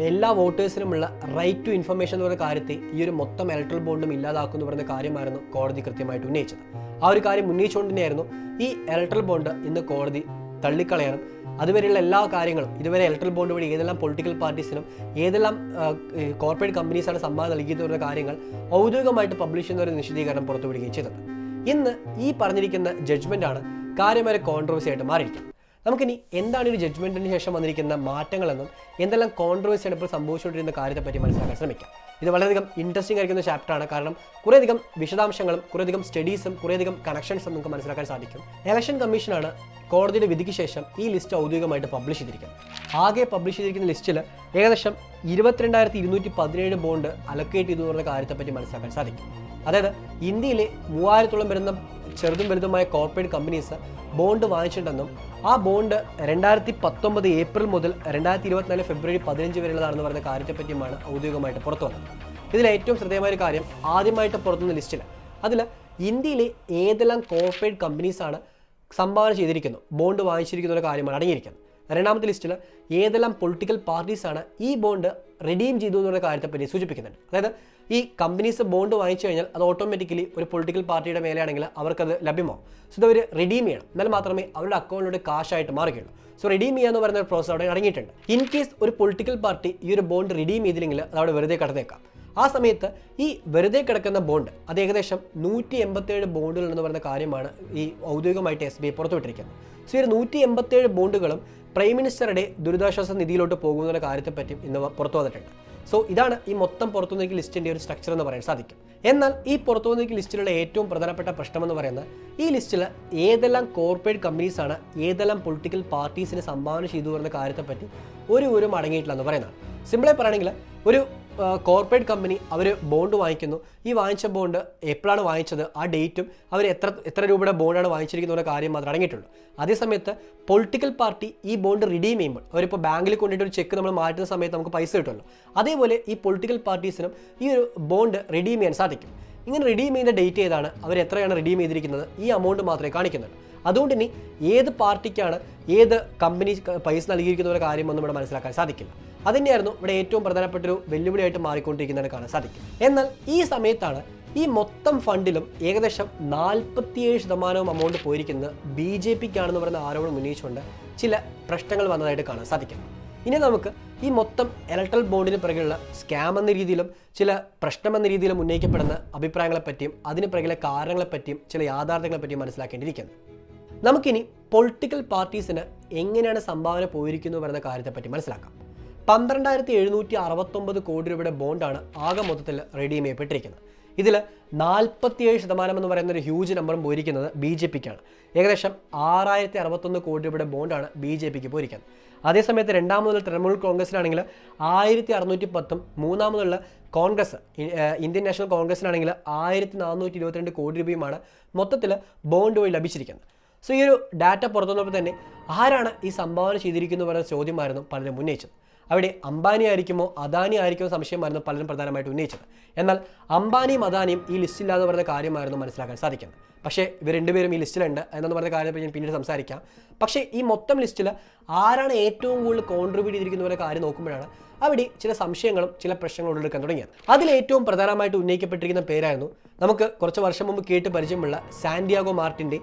എല്ലാ വോട്ടേഴ്സിനുമുള്ള റൈറ്റ് ടു ഇൻഫർമേഷൻ എന്ന് പറയുന്ന കാര്യത്തെ ഈ ഒരു മൊത്തം ഇലക്ട്രൽ ബോണ്ടും ഇല്ലാതാക്കുന്നു പറയുന്ന കാര്യമായിരുന്നു കോടതി കൃത്യമായിട്ട് ഉന്നയിച്ചത്. ആ ഒരു കാര്യം ഉന്നയിച്ചുകൊണ്ട് തന്നെയായിരുന്നു ഈ ഇലക്ട്രൽ ബോണ്ട് ഇന്ന് കോടതി തള്ളിക്കളയാനും അതുവരെയുള്ള എല്ലാ കാര്യങ്ങളും ഇതുവരെ ഇലക്ട്രൽ ബോണ്ട് വഴി ഏതെല്ലാം പൊളിറ്റിക്കൽ പാർട്ടീസിനും ഏതെല്ലാം കോർപ്പറേറ്റ് കമ്പനീസാണ് സംഭാവന നൽകിയിട്ടുള്ള കാര്യങ്ങൾ ഔദ്യോഗികമായിട്ട് പബ്ലിഷ് ചെയ്യുന്ന ഒരു വിശദീകരണം പുറത്തുവിടുകയും ചെയ്തത്. ഇന്ന് ഈ പറഞ്ഞിരിക്കുന്ന ജഡ്ജ്മെന്റ് ആണ് കാര്യമായ കോൺട്രവേഴ്സി ആയിട്ട് മാറിയിരിക്കുന്നത്. നമുക്കിനി എന്താണ് ഒരു ജഡ്ജ്മെന്റിന് ശേഷം വന്നിരിക്കുന്ന മാറ്റങ്ങളെന്നും എന്തെല്ലാം കോൺട്രവേഴ്സിയാണ് ഇപ്പോൾ സംഭവിച്ചുകൊണ്ടിരുന്ന കാര്യത്തെപ്പറ്റി മനസ്സിലാക്കാൻ ശ്രമിക്കാം. ഇത് വളരെയധികം ഇൻട്രസ്റ്റിംഗ് ആയിരിക്കുന്ന ചാപ്റ്ററാണ്. കാരണം കുറേയധികം വിശദാംശങ്ങളും കുറേയധികം സ്റ്റഡീസും കുറേയധികം കണക്ഷൻസും നമുക്ക് മനസ്സിലാക്കാൻ സാധിക്കും. ഇലക്ഷൻ കമ്മീഷനാണ് കോടതിയുടെ വിധിക്ക് ശേഷം ഈ ലിസ്റ്റ് ഔദ്യോഗികമായിട്ട് പബ്ലിഷ് ചെയ്തിരിക്കുന്നത്. ആകെ പബ്ലിഷ് ചെയ്തിരിക്കുന്ന ലിസ്റ്റിൽ ഏകദേശം 22,217 ബോണ്ട് അലൊക്കേറ്റ് ചെയ്തു എന്ന കാര്യത്തെപ്പറ്റി മനസ്സിലാക്കാൻ സാധിക്കും. അതായത് ഇന്ത്യയിലെ 3000-ഓളം വരുന്ന ചെറുതും വലുതുമായ കോർപ്പറേറ്റ് കമ്പനീസ് ബോണ്ട് വാങ്ങിച്ചിട്ടുണ്ടെന്നും ആ ബോണ്ട് 2019 ഏപ്രിൽ മുതൽ 2024 ഫെബ്രുവരി 15 വരെയുള്ളതാണെന്ന് പറയുന്ന കാര്യത്തെപ്പറ്റിയുമാണ് ഔദ്യോഗികമായിട്ട് പുറത്തു വന്നത്. ഇതിൽ ഏറ്റവും ശ്രദ്ധേയമായ ഒരു കാര്യം ആദ്യമായിട്ട് പുറത്തുവന്ന ലിസ്റ്റിൽ അതിൽ ഇന്ത്യയിലെ ഏതെല്ലാം കോർപ്പറേറ്റ് കമ്പനീസാണ് സംഭാവന ചെയ്തിരിക്കുന്നു, ബോണ്ട് വാങ്ങിച്ചിരിക്കുന്ന ഒരു കാര്യമാണ് അടങ്ങിയിരിക്കുന്നത്. രണ്ടാമത്തെ ലിസ്റ്റിൽ ഏതെല്ലാം പൊളിറ്റിക്കൽ പാർട്ടീസാണ് ഈ ബോണ്ട് റിഡീം ചെയ്തു എന്നുള്ള കാര്യത്തെപ്പറ്റി സൂചിപ്പിക്കുന്നുണ്ട്. അതായത് ഈ കമ്പനീസ് ബോണ്ട് വാങ്ങിച്ചു കഴിഞ്ഞാൽ അത് ഓട്ടോമാറ്റിക്കലി ഒരു പൊളിറ്റിക്കൽ പാർട്ടിയുടെ മേലെയാണെങ്കിൽ അവർക്കത് ലഭ്യമാവും. സോ ഇത് അവർ റിഡീം ചെയ്യണം, എന്നാൽ മാത്രമേ അവരുടെ അക്കൗണ്ടിലൂടെ കാശായിട്ട് മാറുകയുള്ളൂ. സോ റിഡീം ചെയ്യുക എന്ന് പറയുന്ന ഒരു പ്രോസസ് അവിടെ അടങ്ങിയിട്ടുണ്ട്. ഇൻ കേസ് ഒരു പൊളിറ്റിക്കൽ പാർട്ടി ഈ ഒരു ബോണ്ട് റിഡീം ചെയ്തില്ലെങ്കിൽ അത് അവിടെ വെറുതെ കടന്നേക്കാം. ആ സമയത്ത് ഈ വെറുതെ കിടക്കുന്ന ബോണ്ട് അത് ഏകദേശം 187 ബോണ്ടുകൾ എന്ന് പറയുന്ന കാര്യമാണ് ഈ ഔദ്യോഗികമായിട്ട് SBI പുറത്തുവിട്ടിരിക്കുന്നത്. സോ ഈ 187 ബോണ്ടുകളും പ്രൈം മിനിസ്റ്ററുടെ ദുരിതാശ്വാസ നിധിയിലോട്ട് പോകുന്ന കാര്യത്തെപ്പറ്റി ഇന്ന് പുറത്തു വന്നിട്ടുണ്ട്. സോ ഇതാണ് ഈ മൊത്തം പുറത്തു വന്നിരിക്കുന്ന ലിസ്റ്റിൻ്റെ ഒരു സ്ട്രക്ചർ എന്ന് പറയാൻ സാധിക്കും. എന്നാൽ ഈ പുറത്തു വന്നിരിക്കുന്ന ലിസ്റ്റിലുള്ള ഏറ്റവും പ്രധാനപ്പെട്ട പ്രശ്നമെന്ന് പറയുന്നത് ഈ ലിസ്റ്റിൽ ഏതെല്ലാം കോർപ്പറേറ്റ് കമ്പനീസാണ് ഏതെല്ലാം പൊളിറ്റിക്കൽ പാർട്ടീസിന് സംഭാവന ചെയ്തു വരുന്ന കാര്യത്തെപ്പറ്റി ഒരു അടങ്ങിയിട്ടില്ല എന്ന് പറയുന്നത്. സിമ്പിളായി പറയുകയാണെങ്കിൽ ഒരു കോർപ്പറേറ്റ് കമ്പനി അവർ ബോണ്ട് വാങ്ങിക്കുന്നു. ഈ വാങ്ങിച്ച ബോണ്ട് എപ്പോഴാണ് വാങ്ങിച്ചത്, ആ ഡേറ്റും അവർ എത്ര രൂപയുടെ ബോണ്ടാണ് വാങ്ങിച്ചിരിക്കുന്ന കാര്യം മാത്രമേ അടങ്ങിയിട്ടുള്ളൂ. അതേസമയത്ത് പൊളിറ്റിക്കൽ പാർട്ടി ഈ ബോണ്ട് റിഡീം ചെയ്യുമ്പോൾ അവരിപ്പോൾ ബാങ്കിൽ കൊണ്ടിട്ട് ഒരു ചെക്ക് നമ്മൾ മാറ്റുന്ന സമയത്ത് നമുക്ക് പൈസ കിട്ടുമല്ലോ. അതേപോലെ ഈ പൊളിറ്റിക്കൽ പാർട്ടീസിനും ഈ ഒരു ബോണ്ട് റിഡീം ചെയ്യാൻ സാധിക്കും. ഇങ്ങനെ റിഡീം ചെയ്യുന്ന ഡേറ്റ് ഏതാണ്, അവർ എത്രയാണ് റിഡീം ചെയ്തിരിക്കുന്നത്, ഈ എമൗണ്ട് മാത്രമേ കാണിക്കുന്നുള്ളൂ. അതുകൊണ്ട് ഇനി ഏത് പാർട്ടിക്കാണ് ഏത് കമ്പനി പൈസ നൽകിയിരിക്കുന്ന ഒരു കാര്യമൊന്നും ഇവിടെ മനസ്സിലാക്കാൻ സാധിക്കില്ല. അതുതന്നെയായിരുന്നു ഇവിടെ ഏറ്റവും പ്രധാനപ്പെട്ട ഒരു വെല്ലുവിളിയായിട്ട് മാറിക്കൊണ്ടിരിക്കുന്നതിന് കാണാൻ സാധിക്കും. എന്നാൽ ഈ സമയത്താണ് ഈ മൊത്തം ഫണ്ടിലും ഏകദേശം 47% അമൗണ്ട് പോയിരിക്കുന്നത് BJPക്ക് ആണെന്ന് പറയുന്ന ആരോപണം ഉന്നയിച്ചുകൊണ്ട് ചില പ്രശ്നങ്ങൾ വന്നതായിട്ട് കാണാൻ സാധിക്കും. ഇനി നമുക്ക് ഈ മൊത്തം ഇലക്ട്രൽ ബോണ്ടിന് പിറകിലുള്ള സ്കാം എന്ന രീതിയിലും ചില പ്രശ്നം എന്ന രീതിയിലും ഉന്നയിക്കപ്പെടുന്ന അഭിപ്രായങ്ങളെപ്പറ്റിയും അതിന് പിറകിലെ കാരണങ്ങളെപ്പറ്റിയും ചില യാഥാർത്ഥ്യങ്ങളെപ്പറ്റിയും മനസ്സിലാക്കേണ്ടിയിരിക്കുന്നു. നമുക്കിനി പൊളിറ്റിക്കൽ പാർട്ടീസിന് എങ്ങനെയാണ് സംഭാവന പോയിരിക്കുന്നു പറയുന്ന കാര്യത്തെപ്പറ്റി മനസ്സിലാക്കാം. 12,769 കോടി രൂപയുടെ ബോണ്ടാണ് ആകെ മൊത്തത്തിൽ റെഡീം ചെയ്യപ്പെട്ടിരിക്കുന്നത്. ഇതിൽ 47% എന്ന് പറയുന്ന ഒരു ഹ്യൂജ് നമ്പറും പോയിരിക്കുന്നത് BJPക്കാണ്. ഏകദേശം 6,061 കോടി രൂപയുടെ ബോണ്ടാണ് BJPക്ക് പോയിരിക്കുന്നത്. അതേസമയത്ത് രണ്ടാമതുള്ള തൃണമൂൽ കോൺഗ്രസിനാണെങ്കിൽ 1,610, മൂന്നാമതുള്ള കോൺഗ്രസ് ഇന്ത്യൻ നാഷണൽ കോൺഗ്രസിനാണെങ്കിൽ 1,422 കോടി രൂപയുമാണ് മൊത്തത്തിൽ ബോണ്ട് വഴി ലഭിച്ചിരിക്കുന്നത്. സോ ഈ ഒരു ഡാറ്റ പുറത്തു വന്നപ്പോൾ തന്നെ ആരാണ് ഈ സംഭാവന ചെയ്തിരിക്കുന്നു പറയുന്ന ചോദ്യമായിരുന്നു പലരും ഉന്നയിച്ചത്. അവിടെ അംബാനി ആയിരിക്കുമോ അദാനി ആയിരിക്കുമോ സംശയമായിരുന്നു പലരും പ്രധാനമായിട്ട് ഉന്നയിച്ചത്. എന്നാൽ അംബാനിയും അദാനിയും ഈ ലിസ്റ്റില്ലാതെ പറയുന്ന കാര്യമായിരുന്നു മനസ്സിലാക്കാൻ സാധിക്കുന്നത്. പക്ഷേ ഇവർ രണ്ടുപേരും ഈ ലിസ്റ്റിലുണ്ട് എന്നു പറയുന്ന കാര്യത്തെ ഞാൻ പിന്നീട് സംസാരിക്കാം. പക്ഷേ ഈ മൊത്തം ലിസ്റ്റിൽ ആരാണ് ഏറ്റവും കൂടുതൽ കോൺട്രിബ്യൂട്ട് ചെയ്തിരിക്കുന്ന കാര്യം നോക്കുമ്പോഴാണ് അവിടെ ചില സംശയങ്ങളും ചില പ്രശ്നങ്ങളും ഉള്ളെടുക്കാൻ തുടങ്ങിയത്. അതിലേറ്റവും പ്രധാനമായിട്ട് ഉന്നയിക്കപ്പെട്ടിരിക്കുന്ന പേരായിരുന്നു നമുക്ക് കുറച്ച് വർഷം മുമ്പ് കേട്ട് പരിചയമുള്ള സാന്റിയാഗോ മാർട്ടിൻ്റെ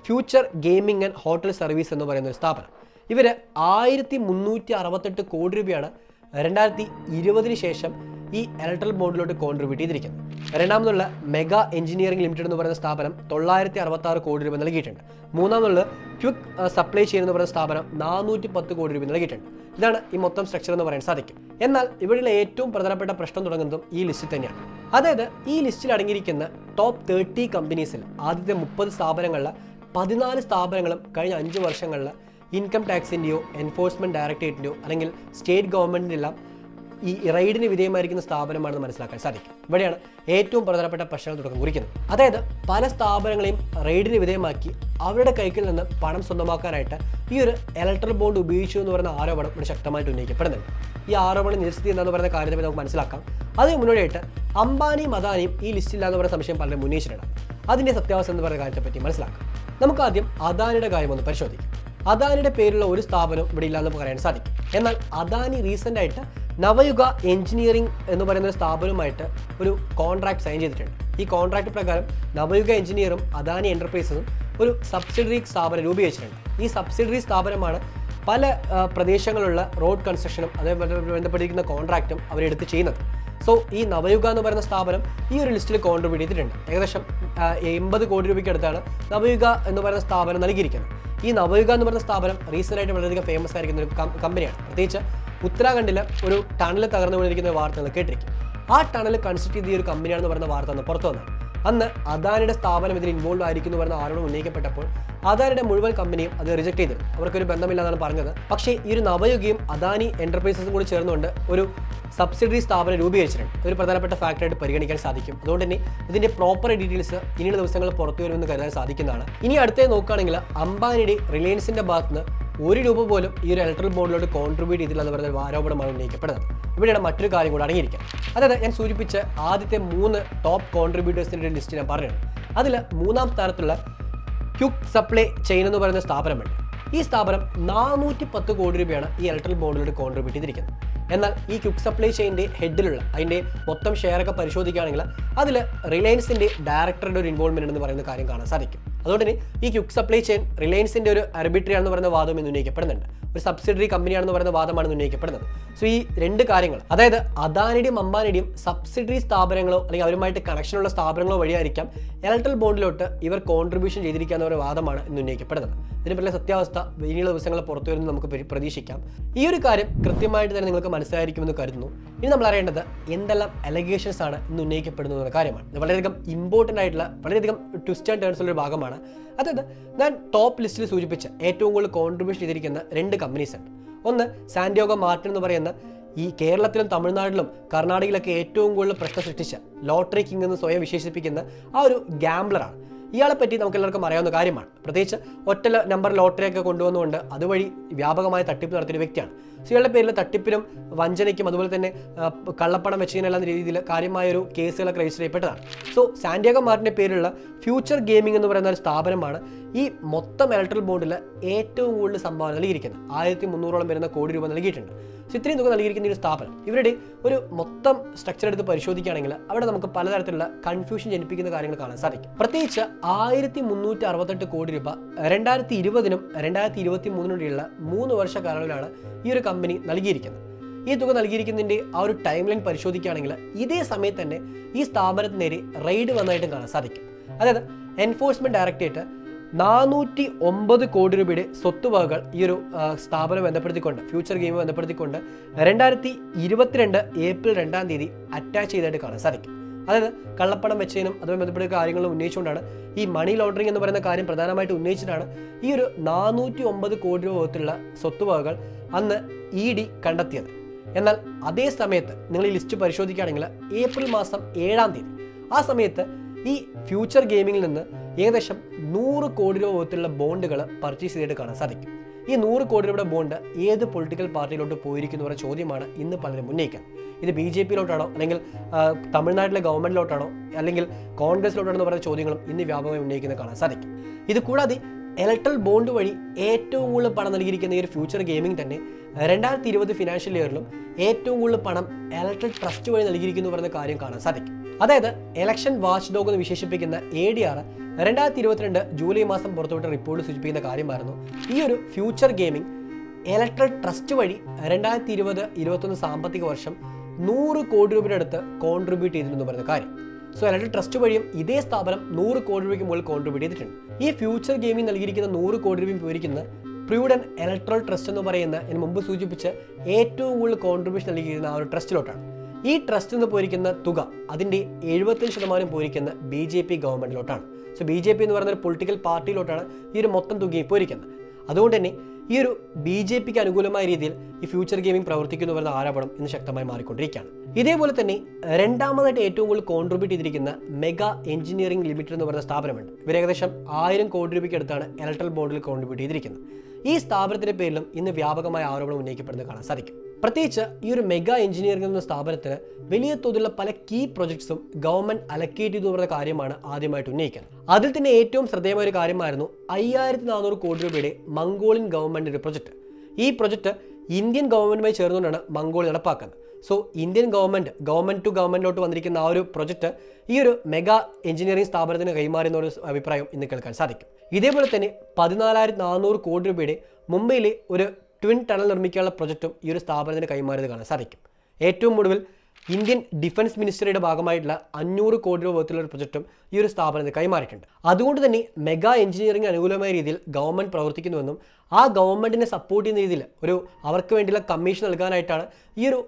future gaming and hotel service എന്ന് പറയുന്ന ഒരു സ്ഥാപനം. ഇവർ 1,368 കോടി രൂപയാണ് 2020 ശേഷം ഈ ഇലക്ട്രൽ ബോണ്ടിലോട്ട് കോൺട്രിബ്യൂട്ട് ചെയ്തിരിക്കുന്നത്. രണ്ടാമതുള്ള മെഗാ എഞ്ചിനീയറിംഗ് ലിമിറ്റഡ് എന്ന് പറയുന്ന സ്ഥാപനം 966 കോടി രൂപ നൽകിയിട്ടുണ്ട്. മൂന്നാമതുള്ള ക്വിക്ക് സപ്ലൈ ചെയിൻ എന്ന് പറയുന്ന സ്ഥാപനം 410 കോടി രൂപ നൽകിയിട്ടുണ്ട്. ഇതാണ് ഈ മൊത്തം സ്ട്രക്ചർ എന്ന് പറയാൻ സാധിക്കും. എന്നാൽ ഇവിടെയുള്ള ഏറ്റവും പ്രധാനപ്പെട്ട പ്രശ്നം തുടങ്ങുന്നതും ഈ ലിസ്റ്റിൽ തന്നെയാണ്. അതായത് ഈ ലിസ്റ്റിൽ അടങ്ങിയിരിക്കുന്ന ടോപ്പ് 30 കമ്പനീസിൽ ആദ്യത്തെ 30 സ്ഥാപനങ്ങളിൽ 14 സ്ഥാപനങ്ങളും കഴിഞ്ഞ 5 വർഷങ്ങളിൽ ഇൻകം ടാക്സിൻ്റെയോ എൻഫോഴ്സ്മെൻറ്റ് ഡയറക്ടറേറ്റിൻ്റെയോ അല്ലെങ്കിൽ സ്റ്റേറ്റ് ഗവൺമെൻറ്റിൻ്റെല്ലാം ഈ റെയ്ഡിന് വിധേയമായിരിക്കുന്ന സ്ഥാപനമാണെന്ന് മനസ്സിലാക്കാൻ സാധിക്കും. ഇവിടെയാണ് ഏറ്റവും പ്രധാനപ്പെട്ട പ്രശ്നങ്ങൾ തുടക്കം കുറിക്കുന്നത്. അതായത് പല സ്ഥാപനങ്ങളെയും റെയ്ഡിന് വിധേയമാക്കി അവരുടെ കൈക്കിൽ നിന്ന് പണം സ്വന്തമാക്കാനായിട്ട് ഈ ഒരു ഇലക്ട്രൽ ബോണ്ട് ഉപയോഗിച്ചു എന്ന് പറയുന്ന ആരോപണം ഇവിടെ ശക്തമായിട്ട് ഉന്നയിക്കപ്പെടുന്നുണ്ട്. ഈ ആരോപണം നിരസിത്തി എന്ന് പറയുന്ന കാര്യത്തെ നമുക്ക് മനസ്സിലാക്കാം. അതിന് മുന്നോടിയായിട്ട് അംബാനിയും അദാനിയും ഈ ലിസ്റ്റില്ല എന്ന് പറയുന്ന സംശയം പലരും ഉന്നയിച്ചിട്ടുണ്ട്. അതിൻ്റെ സത്യാവസ്ഥ എന്ന് പറയുന്ന കാര്യത്തെപ്പറ്റി മനസ്സിലാക്കാം. നമുക്ക് ആദ്യം അദാനിയുടെ കാര്യം ഒന്ന് പരിശോധിക്കാം. അദാനിയുടെ പേരുള്ള ഒരു സ്ഥാപനം ഇവിടെ ഇല്ലാന്ന് പറയാൻ സാധിക്കും. എന്നാൽ അദാനി റീസെൻ്റ് ആയിട്ട് നവയുഗ എഞ്ചിനീയറിംഗ് എന്ന് പറയുന്ന സ്ഥാപനവുമായിട്ട് ഒരു കോൺട്രാക്ട് സൈൻ ചെയ്തിട്ടുണ്ട്. ഈ കോൺട്രാക്ട് പ്രകാരം നവയുഗ എഞ്ചിനീയറും അദാനി എൻ്റർപ്രൈസസും ഒരു സബ്സിഡറി സ്ഥാപനം രൂപീകരിച്ചിട്ടുണ്ട്. ഈ സബ്സിഡറി സ്ഥാപനമാണ് പല പ്രദേശങ്ങളിലുള്ള റോഡ് കൺസ്ട്രക്ഷനും അതേപോലെ ബന്ധപ്പെട്ടിരിക്കുന്ന കോൺട്രാക്റ്റും അവരെടുത്ത് ചെയ്യുന്നത്. സോ ഈ നവയുഗ എന്ന് പറയുന്ന സ്ഥാപനം ഈ ഒരു ലിസ്റ്റിൽ കോൺട്രിബ്യൂട്ട് ചെയ്തിട്ടുണ്ട്. ഏകദേശം 80 കോടി രൂപയ്ക്ക് അടുത്താണ് നവയുഗ എന്ന് പറയുന്ന സ്ഥാപനം നൽകിയിരിക്കുന്നത്. ഈ നവയുഗ എന്ന് പറയുന്ന സ്ഥാപനം റീസെൻ്റ് ആയിട്ട് വളരെയധികം ഫേമസ് ആയിരിക്കുന്ന ഒരു കമ്പനിയാണ്. പ്രത്യേകിച്ച് ഉത്തരാഖണ്ഡിൽ ഒരു ടണൽ തകർന്നു വീണിരിക്കുന്ന വാർത്ത നിങ്ങൾ കേട്ടിരിക്കും. ആ ടണൽ കൺസ്ട്രക്ട് ചെയ്ത ഒരു കമ്പനിയാണെന്ന് പറയുന്ന വാർത്ത അന്ന് പുറത്തു വന്നത്. അന്ന് അദാനിയുടെ സ്ഥാപനം ഇതിൽ ഇൻവോൾവ് ആയിരിക്കുന്നു എന്ന് പറയുന്ന ആരോപണം ഉന്നയിക്കപ്പെട്ടപ്പോൾ അദാനിയുടെ മുഴുവൻ കമ്പനിയും അത് റിജക്ട് ചെയ്തിരുന്നു. അവർക്കൊരു ബന്ധമില്ലാന്നാണ് പറഞ്ഞത്. പക്ഷേ ഈ ഒരു നവയുഗയും അദാനി എൻ്റർപ്രൈസസും കൂടി ചേർന്നുകൊണ്ട് ഒരു സബ്സിഡറി സ്ഥാപനം രൂപീകരിച്ചിട്ടുണ്ട്. ഒരു പ്രധാനപ്പെട്ട ഫാക്ടറായിട്ട് പരിഗണിക്കാൻ സാധിക്കും. അതുകൊണ്ട് തന്നെ ഇതിൻ്റെ പ്രോപ്പർ ഡീറ്റെയിൽസ് ഇനിയുള്ള ദിവസങ്ങൾ പുറത്തു വരുമെന്ന് കരുതാൻ സാധിക്കുന്നതാണ്. ഇനി അടുത്തത് നോക്കുകയാണെങ്കിൽ അംബാനിയുടെ റിലയൻസിൻ്റെ ഭാഗത്തുനിന്ന് ₹1 പോലും ഈ ഒരു ഇലക്ട്രൽ ബോണ്ടിലോട്ട് കോൺട്രിബ്യൂട്ട് ചെയ്തില്ല എന്ന് പറയുന്ന ആരോപണമാണ് ഉന്നയിക്കപ്പെടുന്നത്. ഇവിടെയാണ് മറ്റൊരു കാര്യം കൂടെ അടങ്ങിയിരിക്കുക. അതായത് ഞാൻ സൂചിപ്പിച്ച ആദ്യത്തെ 3 ടോപ്പ് കോൺട്രിബ്യൂട്ടേഴ്സിൻ്റെ ലിസ്റ്റ് ഞാൻ പറഞ്ഞിട്ടുണ്ട്. അതിൽ 3ാം സ്ഥാനത്തുള്ള ക്വിക്ക് സപ്ലൈ ചെയിൻ എന്ന് പറയുന്ന സ്ഥാപനമുണ്ട്. ഈ സ്ഥാപനം 410 കോടി രൂപയാണ് ഈ ഇലക്ട്രൽ ബോണ്ടിലോട്ട് കോൺട്രിബ്യൂട്ട് ചെയ്തിരിക്കുന്നത്. എന്നാൽ ഈ ക്വിക്ക് സപ്ലൈ ചെയിൻ്റെ ഹെഡിലുള്ള അതിൻ്റെ മൊത്തം ഷെയറൊക്കെ പരിശോധിക്കുകയാണെങ്കിൽ അതിൽ റിലയൻസിൻ്റെ ഡയറക്ടറുടെ ഒരു ഇൻവോൾവ്മെൻ്റ് എന്ന് പറയുന്ന കാര്യം കാണാൻ സാധിക്കും. അതുകൊണ്ട് തന്നെ ഈ ക്വിക്ക് സപ്ലൈ ചെയിൻ റിലയൻസിൻ്റെ ഒരു ആർബിട്രറി ആണെന്ന് പറയുന്ന വാദം ഇന്ന് ഉന്നയിക്കപ്പെടുന്നുണ്ട്. ഒരു സബ്സിഡറി കമ്പനിയാണെന്ന് പറയുന്ന വാദമാണ് ഉന്നയിക്കപ്പെടുന്നത്. സോ ഈ 2 കാര്യങ്ങൾ, അതായത് അദാനിയുടെയും അംബാനിയുടെയും സബ്സിഡറി സ്ഥാപനങ്ങളോ അല്ലെങ്കിൽ അവരുമായിട്ട് കണക്ഷനുള്ള സ്ഥാപനങ്ങളോ വഴിയായിരിക്കാം ഇലക്ട്രൽ ബോണ്ടിലോട്ട് ഇവർ കോൺട്രിബ്യൂഷൻ ചെയ്തിരിക്കുക എന്ന ഒരു വാദമാണ് ഇന്ന് ഉന്നയിക്കപ്പെടുന്നത്. ഇതിനെപ്പറ്റി സത്യാവസ്ഥ ഇനിയുള്ള ദിവസങ്ങൾ പുറത്തു വരുന്നത് നമുക്ക് പ്രതീക്ഷിക്കാം. ഈ ഒരു കാര്യം കൃത്യമായിട്ട് തന്നെ നിങ്ങൾക്ക് മനസ്സിലായിരിക്കുമെന്ന് കരുതുന്നു. ഇനി നമ്മൾ അറിയേണ്ടത് എന്തെല്ലാം അലിഗേഷൻസ് ആണ് ഇന്ന് ഉന്നയിക്കപ്പെടുന്നത് എന്ന കാര്യമാണ്. ഇത് വളരെയധികം ഇമ്പോർട്ടൻ്റ് ആയിട്ടുള്ള വളരെയധികം ട്വിസ്റ്റ് ആൻഡ് ടേൺസ് ഉള്ള ഒരു ഭാഗമാണ്. അതായത് ഞാൻ ടോപ്പ് ലിസ്റ്റിൽ സൂചിപ്പിച്ച ഏറ്റവും കൂടുതൽ കോൺട്രിബ്യൂഷൻ ചെയ്തിരിക്കുന്ന 2 കമ്പനീസ് ഉണ്ട്. ഒന്ന് സാന്റിയാഗോ മാർട്ടിൻ എന്ന് പറയുന്ന ഈ കേരളത്തിലും തമിഴ്നാട്ടിലും കർണാടകയിലൊക്കെ ഏറ്റവും കൂടുതൽ പ്രശ്നം സൃഷ്ടിച്ച ലോട്ടറി കിങ് എന്ന് സ്വയം വിശേഷിപ്പിക്കുന്ന ആ ഒരു ഗാംബ്ലറാണ്. ഇയാളെ പറ്റി നമുക്ക് എല്ലാവർക്കും അറിയാവുന്ന കാര്യമാണ്. പ്രത്യേകിച്ച് ഒറ്റ നമ്പർ ലോട്ടറിയൊക്കെ കൊണ്ടുവന്നുകൊണ്ട് അതുവഴി വ്യാപകമായ തട്ടിപ്പ് നടത്തിയൊരു വ്യക്തിയാണ്. സോ ഇയാളുടെ പേരിൽ തട്ടിപ്പിനും വഞ്ചനയ്ക്കും അതുപോലെ തന്നെ കള്ളപ്പണം വെച്ചതിനെല്ലാം രീതിയിൽ കാര്യമായൊരു കേസുകളൊക്കെ രജിസ്റ്റർ ചെയ്യപ്പെട്ടതാണ്. സോ സാന്റിയാഗോ മാർട്ടിൻ്റെ പേരിലുള്ള ഫ്യൂച്ചർ ഗെയിമിംഗ് എന്ന് പറയുന്ന ഒരു സ്ഥാപനമാണ് ഈ മൊത്തം ഇലക്ട്രൽ ബോണ്ടിൽ ഏറ്റവും കൂടുതൽ സംഭാവന നൽകിയിരിക്കുന്നത്. 1300 വരുന്ന കോടി രൂപ നൽകിയിട്ടുണ്ട്. സോ ഇത്രയും തുക നൽകിയിരിക്കുന്ന ഒരു സ്ഥാപനം ഇവരുടെ ഒരു മൊത്തം സ്ട്രക്ചർ എടുത്ത് പരിശോധിക്കുകയാണെങ്കിൽ അവിടെ നമുക്ക് പലതരത്തിലുള്ള കൺഫ്യൂഷൻ ജനിപ്പിക്കുന്ന കാര്യങ്ങൾ കാണാൻ സാധിക്കും. പ്രത്യേകിച്ച് 1368 കോടി രൂപ 2020-നും 2023-നും ഇടയിലുള്ള 3 വർഷ കാലയളവിലാണ് ഈ ഒരു കമ്പനി നൽകിയിരിക്കുന്നത്. ഈ തുക നൽകിയിരിക്കുന്നതിൻ്റെ ആ ഒരു ടൈം ലൈൻ പരിശോധിക്കുകയാണെങ്കിൽ ഇതേ സമയത്ത് തന്നെ ഈ സ്ഥാപനത്തിന് നേരെ റെയ്ഡ് വന്നതായിട്ടും കാണാൻ സാധിക്കും. അതായത് എൻഫോഴ്സ്മെന്റ് ഡയറക്ടറേറ്റ് 409 കോടി രൂപയുടെ സ്വത്തുവകകൾ ഈ ഒരു സ്ഥാപനം ബന്ധപ്പെടുത്തിക്കൊണ്ട് ഫ്യൂച്ചർ ഗെയിം ബന്ധപ്പെടുത്തിക്കൊണ്ട് 2022 ഏപ്രിൽ 2-ാം തീയതി അറ്റാച്ച് ചെയ്തായിട്ട് കാണാൻ സാധിക്കും. അതായത് കള്ളപ്പണം വെച്ചതിനും അതുമായി ബന്ധപ്പെട്ട കാര്യങ്ങളും ഉന്നയിച്ചുകൊണ്ടാണ് ഈ മണി ലോണ്ടറിംഗ് എന്ന് പറയുന്ന കാര്യം പ്രധാനമായിട്ട് ഉന്നയിച്ചിട്ടാണ് ഈ ഒരു 409 കോടി രൂപ വിധത്തിലുള്ള സ്വത്തുവകകൾ അന്ന് ED കണ്ടെത്തിയത്. എന്നാൽ അതേ സമയത്ത് നിങ്ങൾ ഈ ലിസ്റ്റ് പരിശോധിക്കുകയാണെങ്കിൽ ഏപ്രിൽ മാസം 7-ാം തീയതി ആ സമയത്ത് ഈ ഫ്യൂച്ചർ ഗെയിമിങ്ങിൽ നിന്ന് ഏകദേശം 100 കോടി രൂപ വിധത്തിലുള്ള ബോണ്ടുകൾ പർച്ചേസ് ചെയ്തിട്ട് കാണാൻ സാധിക്കും. ഈ 100 കോടി രൂപയുടെ ബോണ്ട് ഏത് പൊളിറ്റിക്കൽ പാർട്ടിയിലോട്ട് പോയിരിക്കുന്നു എന്ന ചോദ്യമാണ് ഇന്ന് പലരും ഉന്നയിക്കുന്നത്. ഇത് BJP-യിലോട്ടാണോ അല്ലെങ്കിൽ തമിഴ്നാട്ടിലെ ഗവൺമെന്റിലോട്ടാണോ അല്ലെങ്കിൽ കോൺഗ്രസിലോട്ടാണോ എന്ന് പറയുന്ന ചോദ്യങ്ങളും ഇന്ന് വ്യാപകമായി ഉന്നയിക്കുന്നത് കാണാൻ സാധിക്കും. ഇത് കൂടാതെ ഇലക്ട്രൽ ബോണ്ട് വഴി ഏറ്റവും കൂടുതൽ പണം നൽകിയിരിക്കുന്ന ഈ ഒരു ഫ്യൂച്ചർ ഗെയിമിംഗ് തന്നെ 2020 ഫിനാൻഷ്യൽ ഇയറിലും ഏറ്റവും കൂടുതൽ പണം ഇലക്ട്രൽ ട്രസ്റ്റ് വഴി നൽകിയിരിക്കുന്നു പറയുന്ന കാര്യം കാണാൻ സാധിക്കും. അതായത് ഇലക്ഷൻ വാച്ച് ഡോഗ് എന്ന് വിശേഷിപ്പിക്കുന്ന ADR 2022 ജൂലൈ മാസം പുറത്തുവിട്ട റിപ്പോർട്ട് സൂചിപ്പിക്കുന്ന കാര്യമായിരുന്നു ഈ ഒരു ഫ്യൂച്ചർ ഗെയിമിംഗ് ഇലക്ട്രൽ ട്രസ്റ്റ് വഴി 2020-21 സാമ്പത്തിക വർഷം 100 കോടി രൂപയുടെ അടുത്ത് കോൺട്രിബ്യൂട്ട് ചെയ്തിരുന്നു പറയുന്ന കാര്യം. സോ ഇലക്ട്രൽ ട്രസ്റ്റ് വഴിയും ഇതേ സ്ഥാപനം 100 കോടി രൂപയ്ക്ക് മുകളിൽ കോൺട്രിബ്യൂട്ട് ചെയ്തിട്ടുണ്ട്. ഈ ഫ്യൂച്ചർ ഗെയിമിംഗ് നൽകിയിരിക്കുന്ന 100 കോടി രൂപയും വിവരിക്കുന്ന പ്രൂഡൻ ഇലക്ട്രൽ ട്രസ്റ്റ് എന്ന് പറയുന്ന ഞാൻ മുമ്പ് സൂചിപ്പിച്ച് ഏറ്റവും കൂടുതൽ കോൺട്രിബ്യൂഷൻ നൽകിയിരിക്കുന്ന ആ ഒരു ട്രസ്റ്റിലോട്ടാണ്. ഈ ട്രസ്റ്റ് നിന്ന് പോയിരിക്കുന്ന തുക അതിൻ്റെ 75% പോയിരിക്കുന്ന BJP ഗവൺമെന്റിലോട്ടാണ്. സോ BJP എന്ന് പറയുന്ന ഒരു പൊളിറ്റിക്കൽ പാർട്ടിയിലോട്ടാണ് ഈ ഒരു മൊത്തം തുകയും പോയിരിക്കുന്നത്. അതുകൊണ്ട് തന്നെ ഈ ഒരു BJPക്ക് അനുകൂലമായ രീതിയിൽ ഈ ഫ്യൂച്ചർ ഗെയിമിംഗ് പ്രവർത്തിക്കുന്നു പറയുന്ന ആരോപണം ഇന്ന് ശക്തമായി മാറിക്കൊണ്ടിരിക്കുകയാണ്. ഇതേപോലെ തന്നെ രണ്ടാമതായിട്ട് ഏറ്റവും കൂടുതൽ കോൺട്രിബ്യൂട്ട് ചെയ്തിരിക്കുന്ന മെഗാ എഞ്ചിനീയറിംഗ് ലിമിറ്റഡ് എന്ന് പറയുന്ന സ്ഥാപനമുണ്ട്. ഇവർ ഏകദേശം 1000 കോടി രൂപയ്ക്ക് അടുത്താണ് ഇലക്ട്രൽ ബോണ്ടിൽ കോൺട്രിബ്യൂട്ട് ചെയ്തിരിക്കുന്നത്. ഈ സ്ഥാപനത്തിന്റെ പേരിലും ഇന്ന് വ്യാപകമായ ആരോപണം ഉന്നയിക്കപ്പെടുന്നത് കാണാൻ സാധിക്കും. പ്രത്യേകിച്ച് ഈ ഒരു മെഗാ എഞ്ചിനീയറിംഗ് എന്ന സ്ഥാപനത്തിന് വലിയ തോതിലുള്ള പല കീ പ്രൊജക്ട്സും ഗവൺമെന്റ് അലക്കേറ്റ് ചെയ്തു പറയുന്ന കാര്യമാണ് ആദ്യമായിട്ട് ഉന്നയിക്കുന്നത്. അതിൽ തന്നെ ഏറ്റവും ശ്രദ്ധേയമായ ഒരു കാര്യമായിരുന്നു 5400 കോടി രൂപയുടെ മംഗോളിയൻ ഗവൺമെന്റ് ഒരു പ്രൊജക്ട്. ഈ പ്രൊജക്ട് ഇന്ത്യൻ ഗവൺമെന്റുമായി ചേർന്നുകൊണ്ടാണ് മംഗോളിയ നടപ്പാക്കുന്നത്. സോ ഇന്ത്യൻ ഗവൺമെന്റ് ടു ഗവൺമെന്റിലോട്ട് വന്നിരിക്കുന്ന ആ ഒരു പ്രൊജക്ട് ഈ ഒരു മെഗാ എഞ്ചിനീയറിംഗ് സ്ഥാപനത്തിന് കൈമാറുന്ന ഒരു അഭിപ്രായം ഇന്ന് കേൾക്കാൻ സാധിക്കും. ഇതേപോലെ തന്നെ 14400 കോടി രൂപയുടെ മുംബൈയിലെ ഒരു ട്വിൻ ടണൽ നിർമ്മിക്കാനുള്ള പ്രൊജക്റ്റും ഈ ഒരു സ്ഥാപനത്തിന് കൈമാറിയത് കാണാൻ സാധിക്കും. ഏറ്റവും ഒടുവിൽ ഇന്ത്യൻ ഡിഫൻസ് മിനിസ്റ്ററിയുടെ ഭാഗമായിട്ടുള്ള 500 കോടി രൂപ വിധത്തിലുള്ള ഒരു പ്രൊജക്റ്റും ഈ ഒരു സ്ഥാപനത്തിന് കൈമാറിയിട്ടുണ്ട്. അതുകൊണ്ട് തന്നെ മെഗാ എഞ്ചിനീയറിംഗ് അനുകൂലമായ രീതിയിൽ ഗവൺമെന്റ് പ്രവർത്തിക്കുന്നുവെന്നും ആ ഗവൺമെന്റിനെ സപ്പോർട്ട് ചെയ്യുന്ന രീതിയിൽ ഒരു അവർക്ക് വേണ്ടിയുള്ള കമ്മീഷൻ നൽകാനായിട്ടാണ് ഈ ഒരു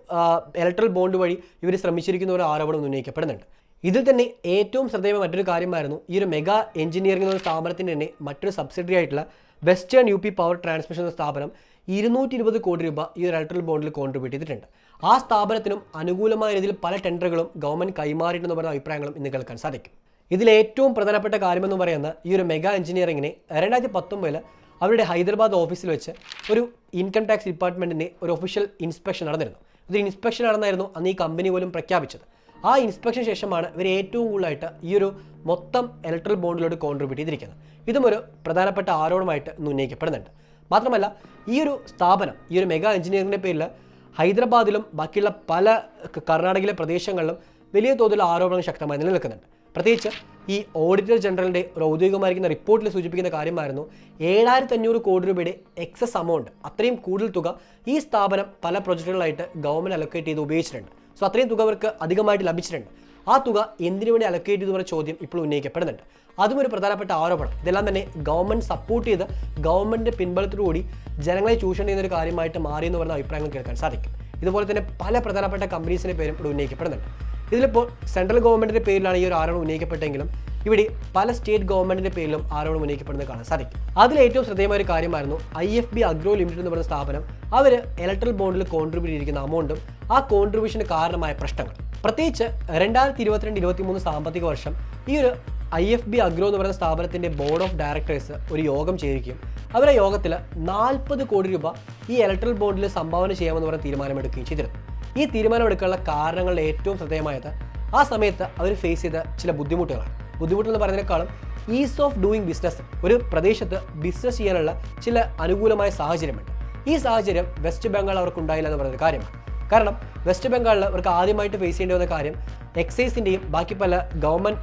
ഇലക്ട്രൽ ബോണ്ട് വഴി ഇവർ ശ്രമിച്ചിരിക്കുന്ന ഒരു ആരോപണം ഉന്നയിക്കപ്പെടുന്നുണ്ട്. ഇതിൽ തന്നെ ഏറ്റവും ശ്രദ്ധേയമായ മറ്റൊരു കാര്യമായിരുന്നു ഈ ഒരു മെഗാ എഞ്ചിനീയറിംഗ് എന്ന സ്ഥാപനത്തിൻ്റെ തന്നെ മറ്റൊരു സബ്സിഡറി ആയിട്ടുള്ള വെസ്റ്റേൺ UP പവർ ട്രാൻസ്മിഷൻ എന്ന സ്ഥാപനം 220 കോടി രൂപ ഈ ഒരു ഇലക്ട്രൽ ബോണ്ടിൽ കോൺട്രിബ്യൂട്ട് ചെയ്തിട്ടുണ്ട്. ആ സ്ഥാപനത്തിനും അനുകൂലമായ രീതിയിൽ പല ടെൻഡറുകളും ഗവൺമെന്റ് കൈമാറിയിട്ടുണ്ടെന്ന് പറയുന്ന അഭിപ്രായങ്ങളും ഇന്ന് കേൾക്കാൻ സാധിക്കും. ഇതിൽ ഏറ്റവും പ്രധാനപ്പെട്ട കാര്യമെന്ന് പറയുന്ന ഈ ഒരു മെഗാ എഞ്ചിനീയറിംഗിനെ 2019 അവരുടെ ഹൈദരാബാദ് ഓഫീസിൽ വെച്ച് ഒരു ഇൻകം ടാക്സ് ഡിപ്പാർട്ട്മെന്റിന്റെ ഒരു ഒഫീഷ്യൽ ഇൻസ്പെക്ഷൻ നടന്നിരുന്നു. ഇതൊരു ഇൻസ്പെക്ഷൻ ആണെന്നായിരുന്നു അന്ന് ഈ കമ്പനി പോലും പ്രഖ്യാപിച്ചത്. ആ ഇൻസ്പെക്ഷൻ ശേഷമാണ് ഇവർ ഏറ്റവും കൂടുതലായിട്ട് ഈ ഒരു മൊത്തം ഇലക്ട്രൽ ബോണ്ടിലോട്ട് കോൺട്രിബ്യൂട്ട് ചെയ്തിരിക്കുന്നത്. ഇതും ഒരു പ്രധാനപ്പെട്ട ആരോപണമായിട്ട് ഇന്ന് ഉന്നയിക്കപ്പെടുന്നുണ്ട്. മാത്രമല്ല ഈ ഒരു സ്ഥാപനം ഈ ഒരു മെഗാ എഞ്ചിനീയറിംഗിൻ്റെ പേരിൽ ഹൈദരാബാദിലും ബാക്കിയുള്ള പല കർണാടകയിലെ പ്രദേശങ്ങളിലും വലിയ തോതിലുള്ള ആരോപണങ്ങൾ ശക്തമായി നിലനിൽക്കുന്നുണ്ട്. പ്രത്യേകിച്ച് ഈ ഓഡിറ്റർ ജനറലിൻ്റെ ഒരു ഔദ്യോഗികമായിരിക്കുന്ന റിപ്പോർട്ടിൽ സൂചിപ്പിക്കുന്ന കാര്യമായിരുന്നു 7500 കോടി രൂപയുടെ എക്സസ് എമൗണ്ട്, അത്രയും കൂടുതൽ തുക ഈ സ്ഥാപനം പല പ്രൊജക്റ്റുകളായിട്ട് ഗവൺമെൻറ് അലൊക്കേറ്റ് ചെയ്ത് ഉപയോഗിച്ചിട്ടുണ്ട്. സോ അത്രയും തുക അവർക്ക് അധികമായിട്ട് ലഭിച്ചിട്ടുണ്ട്. ആ തുക എന്തിനു വേണ്ടി അലൊക്കേറ്റ് ചെയ്തു എന്ന ചോദ്യം ഇപ്പോൾ ഉന്നയിക്കപ്പെടുന്നുണ്ട്. അതും ഒരു പ്രധാനപ്പെട്ട ആരോപണം. ഇതെല്ലാം തന്നെ ഗവൺമെൻറ് സപ്പോർട്ട് ചെയ്ത് ഗവൺമെൻറ്റിൻ്റെ പിൻബലത്തോടുകൂടി ജനങ്ങളെ ചൂഷണം ചെയ്യുന്ന ഒരു കാര്യമായിട്ട് മാറിയെന്ന് പറയുന്ന അഭിപ്രായങ്ങൾ കേൾക്കാൻ സാധിക്കും. ഇതുപോലെ തന്നെ പല പ്രധാനപ്പെട്ട കമ്പനീസിൻ്റെ പേരും ഇവിടെ ഉന്നയിക്കപ്പെടുന്നുണ്ട്. ഇതിലിപ്പോൾ സെൻട്രൽ ഗവൺമെൻറ്റിൻ്റെ പേരിലാണ് ഈ ഒരു ആരോപണം ഉന്നയിക്കപ്പെട്ടെങ്കിലും ഇവിടെ പല സ്റ്റേറ്റ് ഗവൺമെൻറ്റിൻ്റെ പേരിലും ആരോപണം ഉന്നയിക്കപ്പെടുന്നത് കാണാൻ സാധിക്കും. അതിൽ ഏറ്റവും ശ്രദ്ധേയമായ ഒരു കാര്യമായിരുന്നു IFB അഗ്രോ ലിമിറ്റഡ് എന്ന് പറയുന്ന സ്ഥാപനം അവർ ഇലക്ട്രൽ ബോണ്ടിൽ കോൺട്രിബ്യൂട്ട് ചെയ്തിരിക്കുന്ന അമൗണ്ടും ആ കോൺട്രിബ്യൂഷന് കാരണമായ പ്രശ്നങ്ങൾ. പ്രത്യേകിച്ച് 2022-23 സാമ്പത്തിക വർഷം ഈ ഒരു IFB Agro എന്ന് പറയുന്ന സ്ഥാപനത്തിൻ്റെ ബോർഡ് ഓഫ് ഡയറക്ടേഴ്സ് ഒരു യോഗം ചേരുകയും അവരെ യോഗത്തിൽ 40 കോടി രൂപ ഈ ഇലക്ട്രൽ ബോണ്ടിൽ സംഭാവന ചെയ്യാമെന്ന് പറഞ്ഞ തീരുമാനമെടുക്കുകയും ചെയ്തിരുന്നു. ഈ തീരുമാനമെടുക്കാനുള്ള കാരണങ്ങളിൽ ഏറ്റവും ശ്രദ്ധേയമായത് ആ സമയത്ത് അവർ ഫേസ് ചെയ്ത ചില ബുദ്ധിമുട്ടുകളാണ്. ബുദ്ധിമുട്ടെന്ന് പറയുന്നതിനേക്കാളും ഈസ് ഓഫ് ഡൂയിങ് ബിസിനസ്, ഒരു പ്രദേശത്ത് ബിസിനസ് ചെയ്യാനുള്ള ചില അനുകൂലമായ സാഹചര്യമുണ്ട്. ഈ സാഹചര്യം വെസ്റ്റ് ബംഗാൾ അവർക്കുണ്ടായില്ല എന്ന് പറയുന്ന കാര്യമാണ്. കാരണം വെസ്റ്റ് ബംഗാളിൽ അവർക്ക് ആദ്യമായിട്ട് ഫേസ് ചെയ്യേണ്ടി വന്ന കാര്യം എക്സൈസിൻ്റെയും ബാക്കി പല ഗവൺമെൻറ്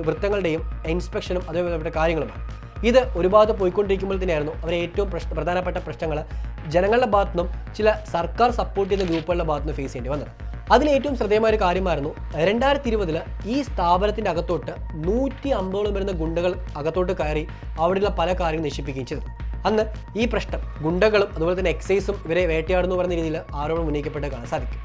വൃത്തങ്ങളുടെയും ഇൻസ്പെക്ഷനും അതേപോലെ കാര്യങ്ങളുമാണ്. ഇത് ഒരുപാട് പോയിക്കൊണ്ടിരിക്കുമ്പോൾ തന്നെയായിരുന്നു അവരെ ഏറ്റവും പ്രധാനപ്പെട്ട പ്രശ്നങ്ങൾ ജനങ്ങളുടെ ഭാഗത്തു നിന്നും ചില സർക്കാർ സപ്പോർട്ട് ചെയ്യുന്ന ഗ്രൂപ്പുകളുടെ ഭാഗത്തു നിന്ന് ഫേസ് ചെയ്യേണ്ടി വന്നത്. അതിലേറ്റവും ശ്രദ്ധേയമായ ഒരു കാര്യമായിരുന്നു 2020 ഈ സ്ഥാപനത്തിൻ്റെ അകത്തോട്ട് 150ഓളം വരുന്ന ഗുണ്ടകൾ അകത്തോട്ട് കയറി അവിടെയുള്ള പല കാര്യങ്ങളും നശിപ്പിക്കുകയും ചെയ്തത്. അന്ന് ഈ പ്രശ്നം ഗുണ്ടകളും അതുപോലെ തന്നെ എക്സൈസും ഇവരെ വേട്ടയാടുന്നു പറയുന്ന രീതിയിൽ ആരോപണം ഉന്നയിക്കപ്പെട്ട് കാണാൻ സാധിക്കും.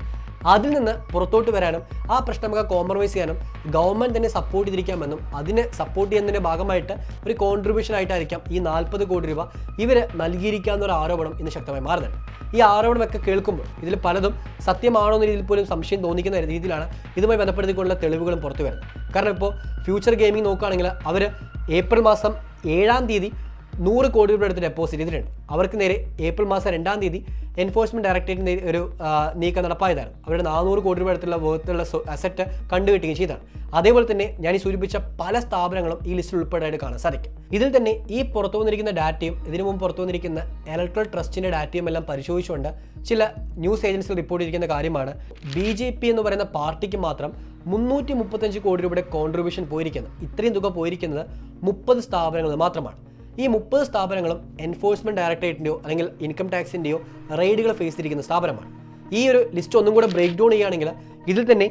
അതിൽ നിന്ന് പുറത്തോട്ട് വരാനും ആ പ്രശ്നമൊക്കെ കോംപ്രമൈസ് ചെയ്യാനും ഗവൺമെൻറ് തന്നെ സപ്പോർട്ട് ചെയ്തിരിക്കാമെന്നും അതിനെ സപ്പോർട്ട് ചെയ്യുന്നതിൻ്റെ ഭാഗമായിട്ട് ഒരു കോൺട്രിബ്യൂഷൻ ആയിട്ടായിരിക്കാം ഈ 40 കോടി രൂപ ഇവർ നൽകിയിരിക്കാമെന്നൊരു ആരോപണം ഇന്ന് ശക്തമായി മാറുന്നുണ്ട്. ഈ ആരോപണമൊക്കെ കേൾക്കുമ്പോൾ ഇതിൽ പലതും സത്യമാണോ എന്ന രീതിയിൽ പോലും സംശയം തോന്നിക്കുന്ന രീതിയിലാണ് ഇതുമായി ബന്ധപ്പെടുത്തിക്കൊണ്ടുള്ള തെളിവുകളും പുറത്തു വരുന്നത്. കാരണം ഇപ്പോൾ ഫ്യൂച്ചർ ഗെയിമിംഗ് നോക്കുകയാണെങ്കിൽ അവർ ഏപ്രിൽ മാസം 7-ാം തീയതി 100 കോടി രൂപയുടെ അടുത്ത് ഡെപ്പോസിറ്റ് ചെയ്തിട്ടുണ്ട്. അവർക്ക് നേരെ ഏപ്രിൽ മാസം 2-ാം തീയതി എൻഫോഴ്സ്മെൻറ്റ് ഡയറക്ടറേറ്റിന് ഒരു നീക്കം നടപ്പായതാണ്. അവരുടെ 400 കോടി രൂപ അടുത്തുള്ള വേർത്തുള്ള അസറ്റ് കണ്ടുകെട്ടുകയും ചെയ്തതാണ്. അതേപോലെ തന്നെ ഞാൻ ഈ സൂചിപ്പിച്ച പല സ്ഥാപനങ്ങളും ഈ ലിസ്റ്റിൽ ഉൾപ്പെടായിട്ട് കാണാൻ സാധിക്കും. ഇതിൽ തന്നെ ഈ പുറത്തു വന്നിരിക്കുന്ന ഡാറ്റയും ഇതിനു മുമ്പ് പുറത്തു വന്നിരിക്കുന്ന ഇലക്ട്രൽ ട്രസ്റ്റിൻ്റെ ഡാറ്റയും എല്ലാം പരിശോധിച്ചുകൊണ്ട് ചില ന്യൂസ് ഏജൻസികൾ റിപ്പോർട്ട് ചെയ്തിരിക്കുന്ന കാര്യമാണ് BJP എന്ന് പറയുന്ന പാർട്ടിക്ക് മാത്രം 335 കോടി രൂപയുടെ കോൺട്രിബ്യൂഷൻ പോയിരിക്കുന്നത്. ഇത്രയും തുക പോയിരിക്കുന്നത് 30 സ്ഥാപനങ്ങൾ മാത്രമാണ്. ഈ 30 സ്ഥാപനങ്ങളും എൻഫോഴ്സ്മെൻറ്റ് ഡയറക്ടറേറ്റിൻ്റെയോ അല്ലെങ്കിൽ ഇൻകം ടാക്സിൻ്റെയോ റെയ്ഡുകൾ ഫേസ് ചെയ്തിരിക്കുന്ന സ്ഥാപനമാണ്. ഈ ഒരു ലിസ്റ്റ് ഒന്നും കൂടെ ബ്രേക്ക് ഡൗൺ ചെയ്യുകയാണെങ്കിൽ ഇതിൽ തന്നെ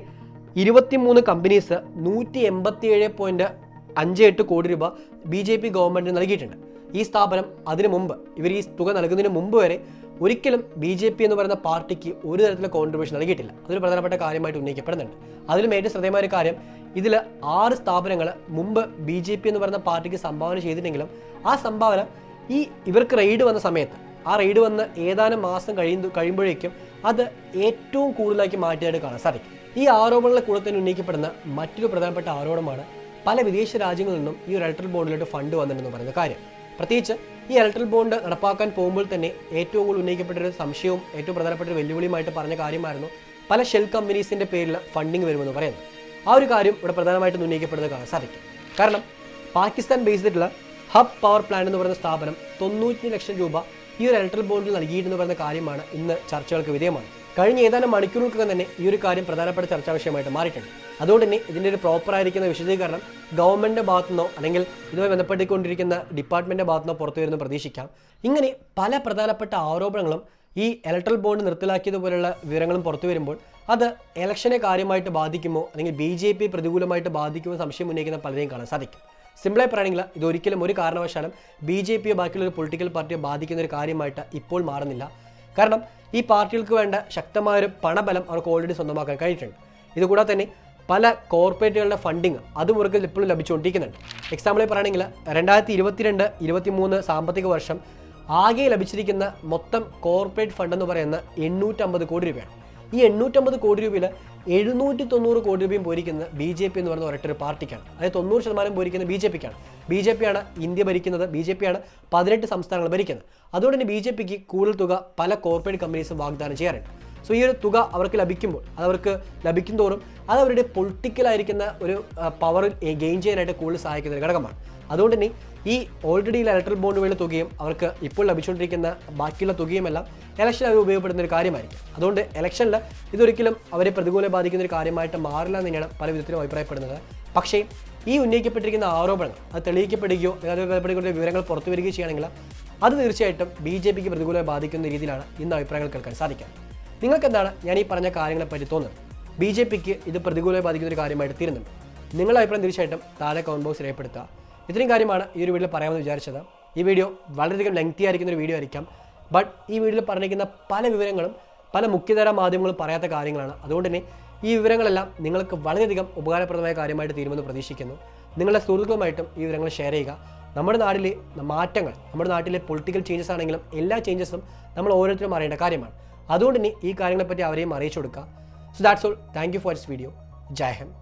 23 കമ്പനീസ് 187.58 കോടി രൂപ BJP ഗവൺമെൻറ് നൽകിയിട്ടുണ്ട്. ഈ സ്ഥാപനം അതിനു മുമ്പ് ഇവർ ഈ തുക നൽകുന്നതിന് മുമ്പ് വരെ ഒരിക്കലും BJP എന്ന് പറയുന്ന പാർട്ടിക്ക് ഒരു തരത്തിലുള്ള കോൺട്രിബ്യൂഷൻ നൽകിയിട്ടില്ല. അതൊരു പ്രധാനപ്പെട്ട കാര്യമായിട്ട് ഉന്നയിക്കപ്പെടുന്നുണ്ട്. അതിലും ഏറ്റവും ശ്രദ്ധേയമായ ഒരു കാര്യം ഇതിൽ 6 സ്ഥാപനങ്ങൾ മുമ്പ് BJP എന്ന് പറയുന്ന പാർട്ടിക്ക് സംഭാവന ചെയ്തിട്ടുണ്ടെങ്കിലും ആ സംഭാവന ഈ ഇവർക്ക് റെയ്ഡ് വന്ന സമയത്ത് ആ റെയ്ഡ് വന്ന് ഏതാനും മാസം കഴിയുമ്പോഴേക്കും അത് ഏറ്റവും കൂടുതലാക്കി മാറ്റിയായിട്ട് കാണാൻ സാധിക്കും. ഈ ആരോപണങ്ങളുടെ കൂടെ തന്നെ ഉന്നയിക്കപ്പെടുന്ന മറ്റൊരു പ്രധാനപ്പെട്ട ആരോപണമാണ് പല വിദേശ രാജ്യങ്ങളിൽ നിന്നും ഈ ഒരു ഇലക്ട്രൽ ബോണ്ടിലോട്ട് ഫണ്ട് വന്നിട്ടുണ്ടെന്ന് പറയുന്ന കാര്യം. പ്രത്യേകിച്ച് ഈ ഇലക്ട്രൽ ബോണ്ട് നടപ്പാക്കാൻ പോകുമ്പോൾ തന്നെ ഏറ്റവും കൂടുതൽ ഉന്നയിക്കപ്പെട്ടൊരു സംശയവും ഏറ്റവും പ്രധാനപ്പെട്ട ഒരു വെല്ലുവിളിയുമായിട്ട് പറഞ്ഞ കാര്യമായിരുന്നു പല ഷെൽ കമ്പനീസിൻ്റെ പേരിൽ ഫണ്ടിങ് വരുമെന്ന് പറയുന്നത്. ആ ഒരു കാര്യം ഇവിടെ പ്രധാനമായിട്ടും ഉന്നയിക്കപ്പെടുന്നത് കാണാൻ സാധിക്കും. കാരണം പാകിസ്ഥാൻ ബേസ്ഡ് ആയിട്ടുള്ള ഹബ് പവർ പ്ലാന്റ് എന്ന് പറയുന്ന സ്ഥാപനം 90 ലക്ഷം രൂപ ഈ ഒരു ഇലക്ട്രൽ ബോണ്ടിൽ നൽകിയിട്ടെന്ന് പറയുന്ന കാര്യമാണ് ഇന്ന് ചർച്ചകൾക്ക് വിധേയമാണ്. കഴിഞ്ഞ ഏതാനും മണിക്കൂറുകൾക്ക് തന്നെ ഈ ഒരു കാര്യം പ്രധാനപ്പെട്ട ചർച്ചാ വിഷയമായിട്ട് മാറിയിട്ടുണ്ട്. അതുകൊണ്ട് തന്നെ ഇതിൻ്റെ ഒരു പ്രോപ്പർ ആയിരിക്കുന്ന വിശദീകരണം ഗവൺമെൻറ്റിൻ്റെ ഭാഗത്തുനിന്നോ അല്ലെങ്കിൽ ഇതുമായി ബന്ധപ്പെട്ടുകൊണ്ടിരിക്കുന്ന ഡിപ്പാർട്ട്മെൻറ്റിൻ്റെ ഭാഗത്തുനിന്നോ പുറത്തു വരുന്ന പ്രതീക്ഷിക്കാം. ഇങ്ങനെ പല പ്രധാനപ്പെട്ട ആരോപണങ്ങളും ഈ ഇലക്ട്രൽ ബോണ്ട് നിർത്തലാക്കിയതുപോലുള്ള വിവരങ്ങളും പുറത്തു വരുമ്പോൾ അത് ഇലക്ഷനെ കാര്യമായിട്ട് ബാധിക്കുമോ അല്ലെങ്കിൽ BJP പ്രതികൂലമായിട്ട് ബാധിക്കുമോ സംശയം ഉന്നയിക്കുന്ന പലരെയും കാണാൻ സാധിക്കും. സിമ്പിളായി പറയുകയാണെങ്കിൽ ഇതൊരിക്കലും ഒരു കാരണവശാലും BJPയോ ബാക്കിയുള്ള ഒരു പൊളിറ്റിക്കൽ പാർട്ടിയോ ബാധിക്കുന്ന ഒരു കാര്യമായിട്ട് ഇപ്പോൾ മാറുന്നില്ല. കാരണം ഈ പാർട്ടികൾക്ക് വേണ്ട ശക്തമായൊരു പണബലം അവർക്ക് ഓൾറെഡി സ്വന്തമാക്കാൻ കഴിഞ്ഞിട്ടുണ്ട്. ഇതുകൂടാതെ തന്നെ പല കോർപ്പറേറ്റുകളുടെ ഫണ്ടിങ് അതും അവർക്ക് ഇപ്പോഴും ലഭിച്ചുകൊണ്ടിരിക്കുന്നുണ്ട്. എക്സാമ്പിളായി പറയുകയാണെങ്കിൽ 2022-23 സാമ്പത്തിക വർഷം ആകെ ലഭിച്ചിരിക്കുന്ന മൊത്തം കോർപ്പറേറ്റ് ഫണ്ട് എന്ന് പറയുന്ന 850 കോടി രൂപയാണ്. ഈ 850 കോടി രൂപയിൽ 790 കോടി രൂപയും പോയിരിക്കുന്നത് BJP എന്ന് പറയുന്ന ഒരൊറ്റൊരു പാർട്ടിക്കാണ്. അതായത് 90% പോയിരിക്കുന്നത് BJPക്കാണ്. BJPയാണ് ഇന്ത്യ ഭരിക്കുന്നത്. BJPയാണ് 18 സംസ്ഥാനങ്ങൾ ഭരിക്കുന്നത്. അതുകൊണ്ട് തന്നെ BJPക്ക് കൂടുതൽ തുക പല കോർപ്പറേറ്റ് കമ്പനീസും വാഗ്ദാനം ചെയ്യാറുണ്ട്. സോ ഈ ഒരു തുക അവർക്ക് ലഭിക്കുമ്പോൾ അതവർക്ക് ലഭിക്കും തോറും അത് അവരുടെ പൊളിറ്റിക്കലായിരിക്കുന്ന ഒരു പവർ ഗെയിൻ ചെയ്യാനായിട്ട് കൂടുതൽ സഹായിക്കുന്ന ഒരു ഘടകമാണ്. അതുകൊണ്ട് തന്നെ ഈ ഓൾറെഡി ഇലക്ട്രൽ ബോണ്ടുകളുടെ തുകയും അവർക്ക് ഇപ്പോൾ ലഭിച്ചുകൊണ്ടിരിക്കുന്ന ബാക്കിയുള്ള തുകയുമെല്ലാം ഇലക്ഷൻ അവർ ഉപയോഗപ്പെടുന്ന ഒരു കാര്യമായിരിക്കും. അതുകൊണ്ട് ഇലക്ഷനിൽ ഇതൊരിക്കലും അവരെ പ്രതികൂലം ബാധിക്കുന്ന ഒരു കാര്യമായിട്ട് മാറില്ല എന്ന് തന്നെയാണ് പല വിധത്തിലും അഭിപ്രായപ്പെടുന്നത്. പക്ഷേ ഈ ഉന്നയിക്കപ്പെട്ടിരിക്കുന്ന ആരോപണങ്ങൾ അത് തെളിയിക്കപ്പെടുകയോ അല്ലെങ്കിൽ വിവരങ്ങൾ പുറത്തു വരികയോ ചെയ്യുകയാണെങ്കിൽ അത് തീർച്ചയായിട്ടും BJPക്ക് പ്രതികൂലമായി ബാധിക്കുന്ന രീതിയിലാണ് ഇന്ന് അഭിപ്രായങ്ങൾ കേൾക്കാൻ സാധിക്കുക. നിങ്ങൾക്കെന്താണ് ഞാൻ ഈ പറഞ്ഞ കാര്യങ്ങളെപ്പറ്റി തോന്നുന്നത്? BJPക്ക് ഇത് പ്രതികൂലമായി ബാധിക്കുന്ന ഒരു കാര്യമായിട്ട് തീരുന്നുണ്ട്. നിങ്ങളുടെ അഭിപ്രായം തീർച്ചയായിട്ടും താഴെ കമന്റ് ബോക്സിൽ രേഖപ്പെടുത്തുക. ഇത്രയും കാര്യമാണ് ഈ ഒരു വീഡിയോയിൽ പറയാമെന്ന് വിചാരിച്ചത്. ഈ വീഡിയോ വളരെയധികം ലെങ്തി ആയിരിക്കുന്ന ഒരു വീഡിയോ ആയിരിക്കാം. ബട്ട് ഈ വീഡിയോയിൽ പറഞ്ഞിരിക്കുന്ന പല വിവരങ്ങളും പല മുഖ്യധാര മാധ്യമങ്ങളും പറയാത്ത കാര്യങ്ങളാണ്. അതുകൊണ്ട് തന്നെ ഈ വിവരങ്ങളെല്ലാം നിങ്ങൾക്ക് വളരെയധികം ഉപകാരപ്രദമായ കാര്യമായിട്ട് തീരുമെന്ന് പ്രതീക്ഷിക്കുന്നു. നിങ്ങളുടെ സുഹൃത്തുക്കളുമായിട്ടും ഈ വിവരങ്ങൾ ഷെയർ ചെയ്യുക. നമ്മുടെ നാട്ടിലെ മാറ്റങ്ങൾ, നമ്മുടെ നാട്ടിലെ പൊളിറ്റിക്കൽ ചേഞ്ചസ് ആണെങ്കിലും എല്ലാ ചേഞ്ചസും നമ്മൾ ഓരോരുത്തരും അറിയേണ്ട കാര്യമാണ്. അതുകൊണ്ട് തന്നെ ഈ കാര്യങ്ങളെപ്പറ്റി അവരെയും അറിയിച്ചു കൊടുക്കുക. So that's all. Thank you for this video. ജയ് ഹിന്ദ്.